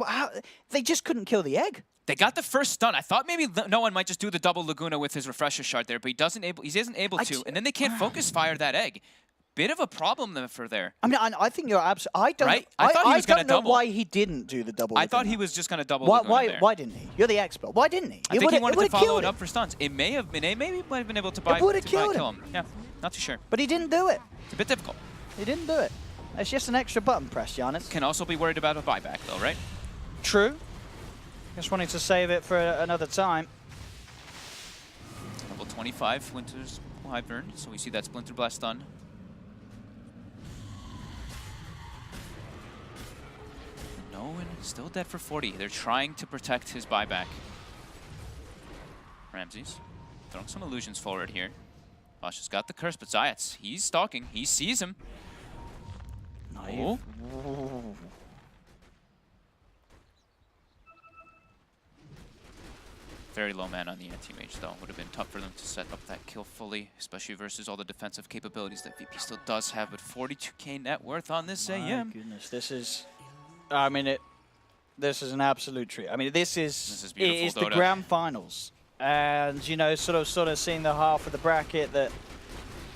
they just couldn't kill the egg. They got the first stun. I thought maybe no one might just do the double Laguna with his refresher shard there, but he isn't able to. And then they can't focus fire that egg. Bit of a problem for there. I mean, I think you're absolutely. I don't. Right? I thought he was going to double. Why he didn't do the double. I thought he was just going to double. Why didn't he? You're the expert. Why didn't he? I think he wanted to follow it up for stuns. It may have been. Maybe might have been able to buy. It would have killed him. Yeah, not too sure. But he didn't do it. It's a bit difficult. He didn't do it. It's just an extra button press, Giannis. Can also be worried about a buyback, though, right? True. Just wanting to save it for another time. Level 25, Winter's Wyvern. So we see that Splinter Blast stun. No one still dead for 40. They're trying to protect his buyback. Ramses throwing some illusions forward here. Bosch has got the curse, but Zayats, he's stalking. He sees him. Oh. Very low man on the anti-mage, though. Would have been tough for them to set up that kill fully, especially versus all the defensive capabilities that VP still does have. But 42k net worth on this AM. My goodness, this is... I mean, this is an absolute treat. I mean, this is the grand finals. And, you know, sort of seeing the half of the bracket that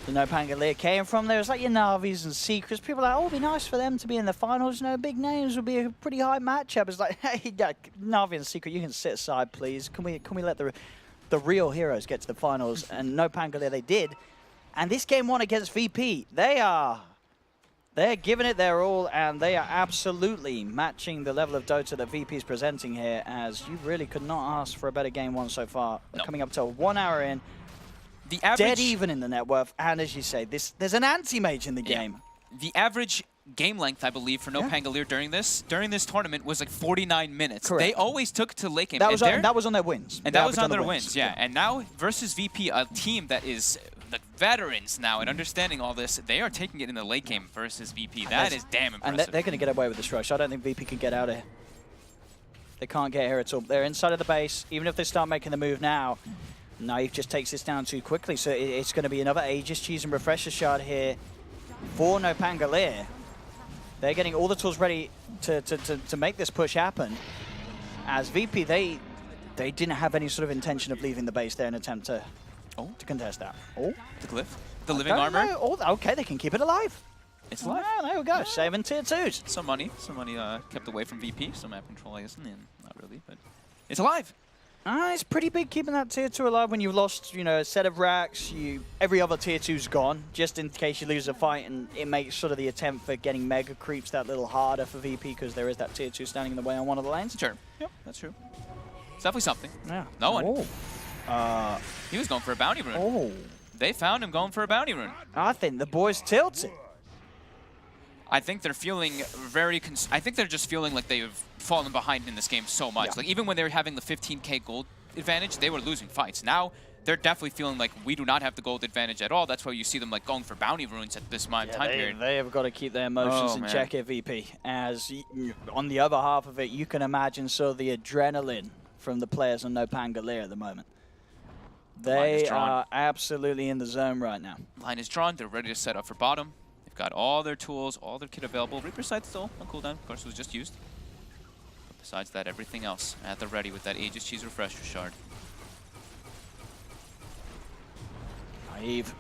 the NoPango came from. There's like your Navis and Secrets. People are like, oh, it'd be nice for them to be in the finals. You know, big names would be a pretty high matchup. It's like, hey, Navi and Secret, you can sit aside, please. Can we let the real heroes get to the finals? And NoPango they did. And this game one against VP, they're giving it their all, and they are absolutely matching the level of Dota that VP is presenting here, as you really could not ask for a better game one so far. No. Coming up to 1 hour in. The average, dead even in the net worth, and as you say, there's an anti-mage in the game. The average game length, I believe, for NoPango during this tournament was like 49 minutes. Correct. They always took to late game. That was on their wins. And that was on their wins, yeah. And now versus VP, a team that is the veterans now and understanding all this, they are taking it in the late game versus VP. That is damn impressive. And they're going to get away with this rush. I don't think VP can get out of here. They can't get here at all. They're inside of the base. Even if they start making the move now, Naive just takes this down too quickly. So it's going to be another Aegis Cheese and Refresher Shard here for NoPango. They're getting all the tools ready to make this push happen. As VP, they didn't have any sort of intention of leaving the base there in an attempt to contest that. Oh, the glyph, the living armor. Oh, okay, they can keep it alive. It's alive. Oh, there we go, saving tier 2s. Some money kept away from VP. Some map control, I guess, not really, but it's alive. It's pretty big keeping that tier 2 alive when you've lost, you know, a set of racks. Every other tier 2's gone, just in case you lose a fight, and it makes sort of the attempt for getting mega creeps that little harder for VP because there is that tier 2 standing in the way on one of the lanes. Sure. Yep, that's true. It's definitely something. Yeah. No one. Oh. He was going for a bounty rune. Oh. They found him going for a bounty rune. I think the boys tilted. I think they're feeling I think they're just feeling like they've fallen behind in this game so much. Yeah. Like even when they were having the 15k gold advantage, they were losing fights. Now they're definitely feeling like we do not have the gold advantage at all. That's why you see them like going for bounty runes at this time period. They have got to keep their emotions in check at VP. As on the other half of it, you can imagine the adrenaline from the players on NoPango at the moment. They are absolutely in the zone right now. Line is drawn. They're ready to set up for bottom. Got all their tools, all their kit available. Reaper Sight still on cooldown, of course, was just used. But besides that, everything else at the ready with that Aegis Cheese Refresher Shard. Naive.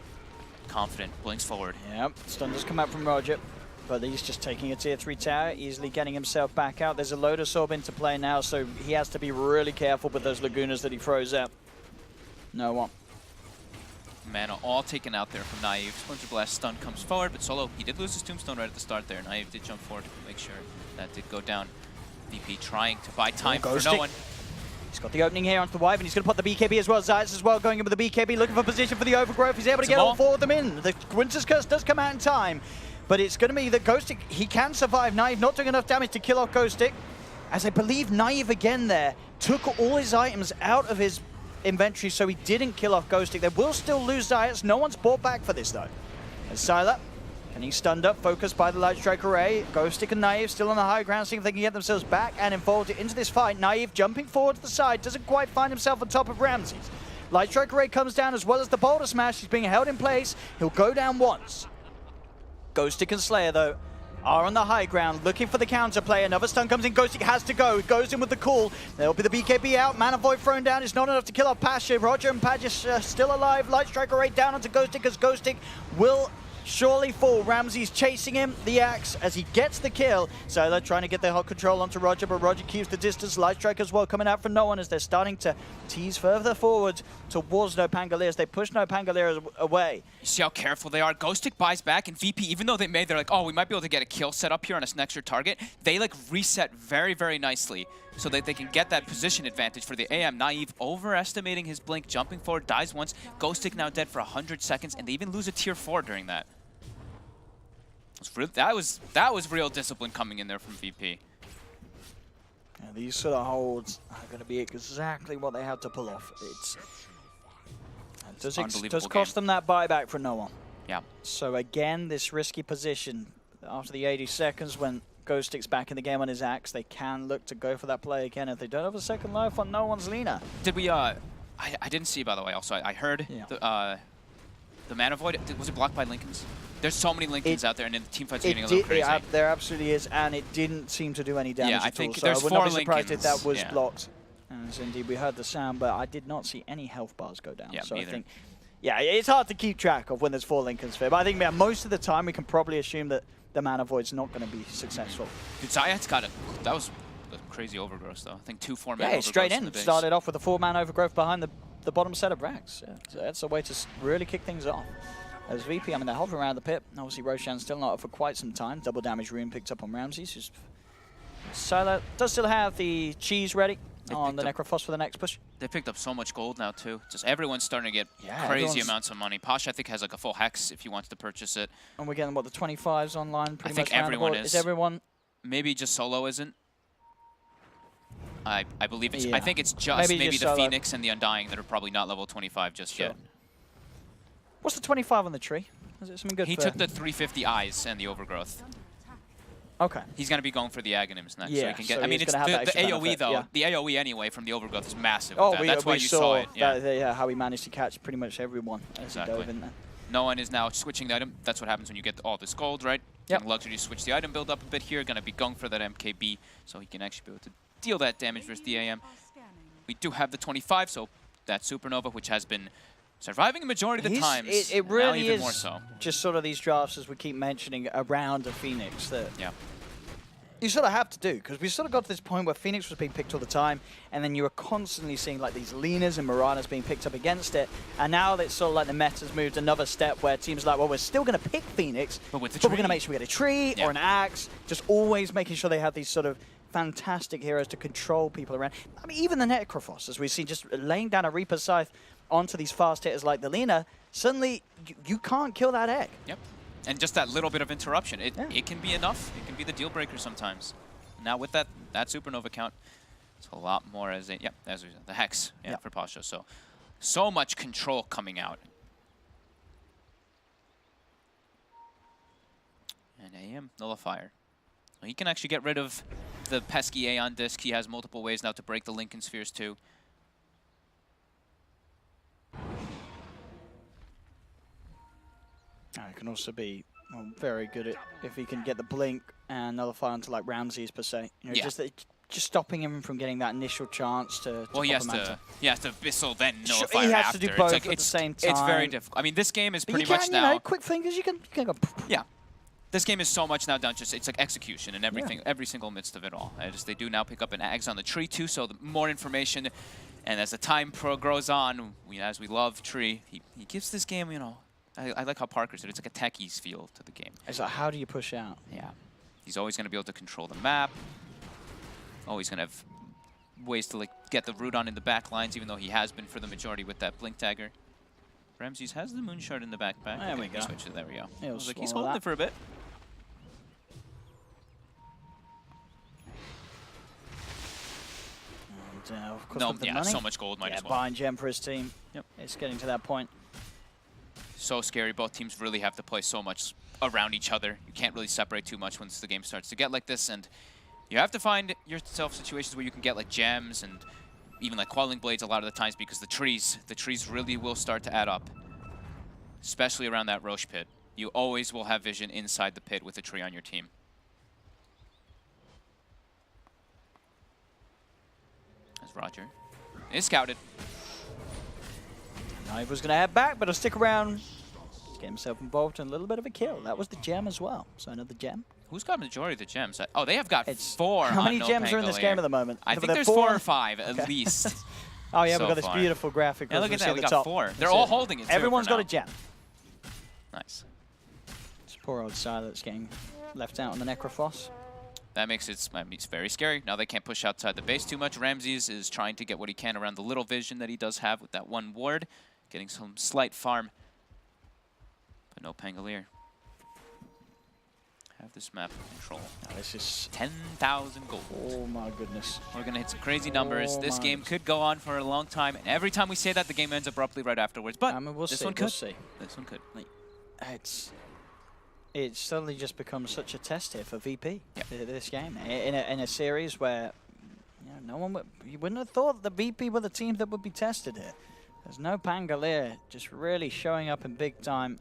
Confident, blinks forward. Yep, stun does come out from Roger, but he's just taking a tier 3 tower, easily getting himself back out. There's a Lotus Orb into play now, so he has to be really careful with those Lagunas that he throws out. No one. Mana all taken out there from Naive. Splinter Blast stun comes forward, but Solo, he did lose his Tombstone right at the start there. Naive did jump forward to make sure that did go down. VP trying to buy time for no one. He's got the opening here onto the Wyvern. He's going to put the BKB as well. Zayats as well going in with the BKB, looking for position for the overgrowth. He's able to get all 4 of them in. The Winter's Curse does come out in time, but it's going to be that Ghostic, he can survive. Naive not doing enough damage to kill off Ghostic, as I believe Naive again there took all his items out of his inventory, so he didn't kill off Ghostic. They will still lose Zayats. No one's bought back for this, though. As Sylar, and he's stunned up, focused by the Light Strike Array. Ghostic and Naive still on the high ground, seeing if they can get themselves back and involved into this fight. Naive jumping forward to the side, doesn't quite find himself on top of Ramses. Light Strike Array comes down as well as the Boulder Smash. He's being held in place. He'll go down once. Ghostic and Slayer, though, are on the high ground, looking for the counterplay. Another stun comes in. Ghostic has to go. Goes in with the call. There'll be the BKB out. Mana Void thrown down. It's not enough to kill off Pasha. Roger and Padgett still alive. Light Striker right down onto Ghostic as Ghostic will surely fall. Ramsey's chasing him, the axe, as he gets the kill. Sylar trying to get the hot control onto Roger, but Roger keeps the distance. Light Strike as well coming out from no one as they're starting to tease further forward towards NoPango as they push NoPango away. You see how careful they are? Ghostic buys back, and VP, even though they're like, oh, we might be able to get a kill set up here on an extra target, they like reset very, very nicely so that they can get that position advantage for the AM. Naive overestimating his blink, jumping forward, dies once. Ghostic now dead for 100 seconds, and they even lose a tier 4 during that. That was real discipline coming in there from VP. Yeah, these sort of holds are going to be exactly what they had to pull off. It does cost them that buyback for no one. Yeah. So again, this risky position after the 80 seconds when Ghostic's back in the game on his axe, they can look to go for that play again if they don't have a second life on no one's Lina. Did we? I didn't see, by the way. Also, I heard the Mana Void. Was it blocked by Lincolns? There's so many Lincolns out there, and the team fight's getting a little crazy. There absolutely is, and it didn't seem to do any damage I think at all. there's so I would 4 not be surprised Lincolns. if that was blocked. As indeed, we heard the sound, but I did not see any health bars go down. Yeah, so either. I think, yeah, it's hard to keep track of when there's 4 Lincolns fair. But I think most of the time we can probably assume that the Mana Void's not going to be successful. Dude, Zayat's got that was a crazy overgrowth, though. I think 2 4-man overgrowths straight in. the base. Started off with a 4-man overgrowth behind the bottom set of racks. Yeah, so that's a way to really kick things off. As VP, I mean, they're hovering around the pit. Obviously, Roshan's still not up for quite some time. Double damage rune picked up on Ramsey. Sylar does still have the cheese ready on the Necrophos for the next push. They picked up so much gold now, too. Just everyone's starting to get crazy amounts of money. Posh, I think, has like a full hex if he wants to purchase it. And we're getting, what, the 25s online pretty much? I think everyone is. Is everyone? Maybe just Solo isn't. I believe it's. I think it's just maybe the Phoenix and the Undying that are probably not level 25 just yet. What's the 25 on the tree? Is it something good? He took the 350 eyes and the overgrowth. Okay. He's going to be going for the Aghanim's next. Yeah, so he can get. I mean, it's the AoE though. Yeah. The AoE anyway from the overgrowth is massive. Oh, that's why you saw it. Yeah. How he managed to catch pretty much everyone as he dove in there. No one is now switching the item. That's what happens when you get all this gold, right? Yep. Luxury to switch the item build up a bit here. Going to be going for that MKB, so he can actually be able to deal that damage versus the AM. We do have the 25, so that Supernova, which has been surviving a majority of the times. It really even is more so. Just sort of these drafts, as we keep mentioning, around a Phoenix that you sort of have to do, because we sort of got to this point where Phoenix was being picked all the time, and then you were constantly seeing like these Linas and Miranas being picked up against it, and now it's sort of like the meta's moved another step where teams are like, well, we're still going to pick Phoenix, but we're going to make sure we get a tree or an axe, just always making sure they have these sort of fantastic heroes to control people around. I mean, even the Necrophos, as we've seen, just laying down a Reaper Scythe onto these fast hitters like the Lina, suddenly you can't kill that egg. Yep. And just that little bit of interruption, it can be enough. It can be the deal breaker sometimes. Now with that Supernova count, it's a lot more as the Hex for Pasha. So much control coming out. And AM Nullifier. He can actually get rid of the pesky Aeon disc. He has multiple ways now to break the Lincoln Spheres too. It can also be very good at if he can get the blink and nullify onto like Ramses per se. You know, just stopping him from getting that initial chance to he has to Bissell then nullify he has after. to do both at the same time. It's very difficult. I mean, this game is pretty much now. You know, quick fingers. You can go. Yeah. This game is so much now down it's like execution and everything, every single midst of it all. They do now pick up an Ags on the tree too, so the more information, and as the time grows on, as we love Tree, he gives this game, you know, I like how Parker said it's like a techies feel to the game. It's like, how do you push out? Yeah. He's always going to be able to control the map. Always going to have ways to like get the root on in the back lines, even though he has been for the majority with that Blink Dagger. Ramses has the Moonshard in the backpack. There we go. There we go. He's holding it for a bit. Of course, so much gold might as well. Buying gem for his team. Yep. It's getting to that point. So scary. Both teams really have to play so much around each other. You can't really separate too much once the game starts to get like this, and you have to find yourself situations where you can get like gems and even like Quelling Blades a lot of the times, because the trees really will start to add up, especially around that Roche pit. You always will have vision inside the pit with a tree on your team. Roger is scouted. Knife was going to head back, but he'll stick around. Get himself involved in a little bit of a kill. That was the gem as well. So another gem. Who's got majority of the gems? Oh, they have got 4. How many gems are in this game at the moment? I think there's 4 or 5 at least. Oh yeah, we've got this beautiful graphic. Yeah, look at that, we got 4. They're all holding it. Everyone's got a gem. Nice. This poor old Silet's getting left out on the Necrophos. That makes it very scary. Now they can't push outside the base too much. Ramses is trying to get what he can around the little vision that he does have with that one ward, getting some slight farm. But no Pangolier. Have this map in control. Now this is 10,000 gold. Oh my goodness. We're going to hit some crazy numbers. This game could go on for a long time. And every time we say that, the game ends abruptly right afterwards. But this one could. This one could. It's suddenly just become such a test here for VP. This game in a series where no one you wouldn't have thought the VP were the team that would be tested here. There's no Pangolier just really showing up in big time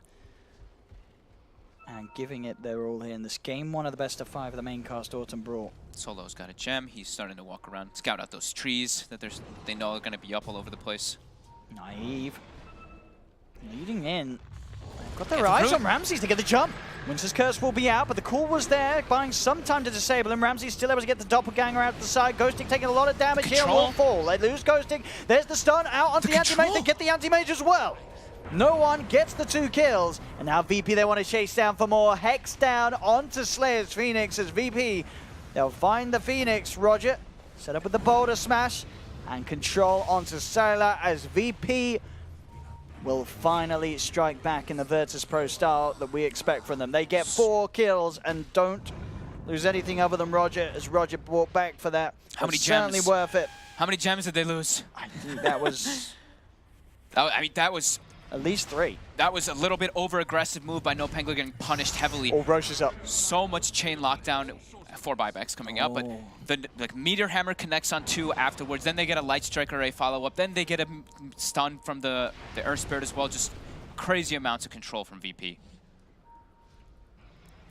and giving it their all here in this game. One of the best of 5 of the Maincast Autumn Brawl. Solo's got a gem. He's starting to walk around, scout out those trees that they know are going to be up all over the place. Naive. Leading in. They've got their eyes on Ramses to get the jump. Winter's Curse will be out, but the call was there, buying some time to disable him. Ramses still able to get the doppelganger out to the side. Ghosting taking a lot of damage here and will fall. They lose Ghosting. There's the stun out onto the anti-mage. They get the anti-mage as well. No one gets the 2 kills. And now VP, they want to chase down for more. Hex down onto Slayer's Phoenix as VP. They'll find the Phoenix. Roger set up with the Boulder Smash and control onto Sailor as VP will finally strike back in the Virtus Pro style that we expect from them. They get 4 kills and don't lose anything other than Roger, as Roger brought back for that. How many gems? Certainly worth it. How many gems did they lose? I think that was... I mean, that was... At least 3. That was a little bit over-aggressive move by NoPango getting punished heavily. Oh, Roche is up. So much chain lockdown. 4 buybacks coming out, but the Meteor Hammer connects on 2 afterwards. Then they get a Light Strike Array follow-up. Then they get a stun from the Earth Spirit as well. Just crazy amounts of control from VP.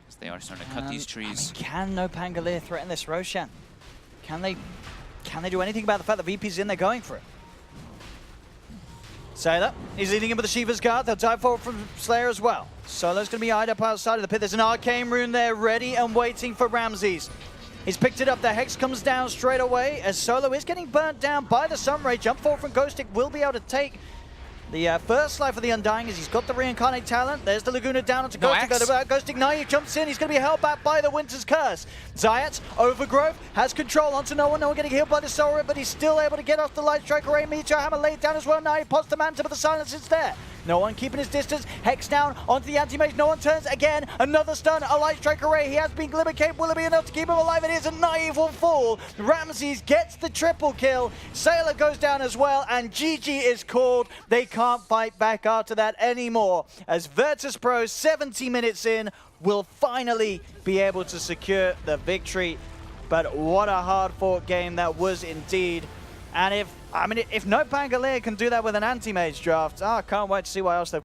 As they are starting to cut these trees. I mean, can NoPango threaten this Roshan? Can they do anything about the fact that VP's in there going for it? Sailor, he's leading in with the Shiva's Guard. They'll dive forward from Slayer as well. Solo's going to be eyed up outside of the pit. There's an Arcane Rune there ready and waiting for Ramses. He's picked it up. The Hex comes down straight away as Solo is getting burnt down by the Sunray. Jump forward from Ghostic will be able to take the first life of the Undying as he's got the Reincarnate talent. There's the Laguna down onto Ghostic. Ghostic Naive jumps in. He's going to be held back by the Winter's Curse. Zayat, Overgrowth, has control onto no one. No one getting healed by the Soul Rip, but he's still able to get off the Light Strike Array. Meteor Hammer laid down as well. Naive pots the Manta, but the silence is there. No one keeping his distance. Hex down onto the anti-mage. No one turns again. Another stun. A Light Strike Array. He has been Glimmer Cape. Will it be enough to keep him alive? It is. A Naive will fall. Ramses gets the triple kill. Sailor goes down as well. And GG is called. They can't fight back after that anymore. As Virtus Pro, 70 minutes in, will finally be able to secure the victory. But what a hard-fought game that was indeed. And if NoPango can do that with an anti-mage draft, I can't wait to see what else they've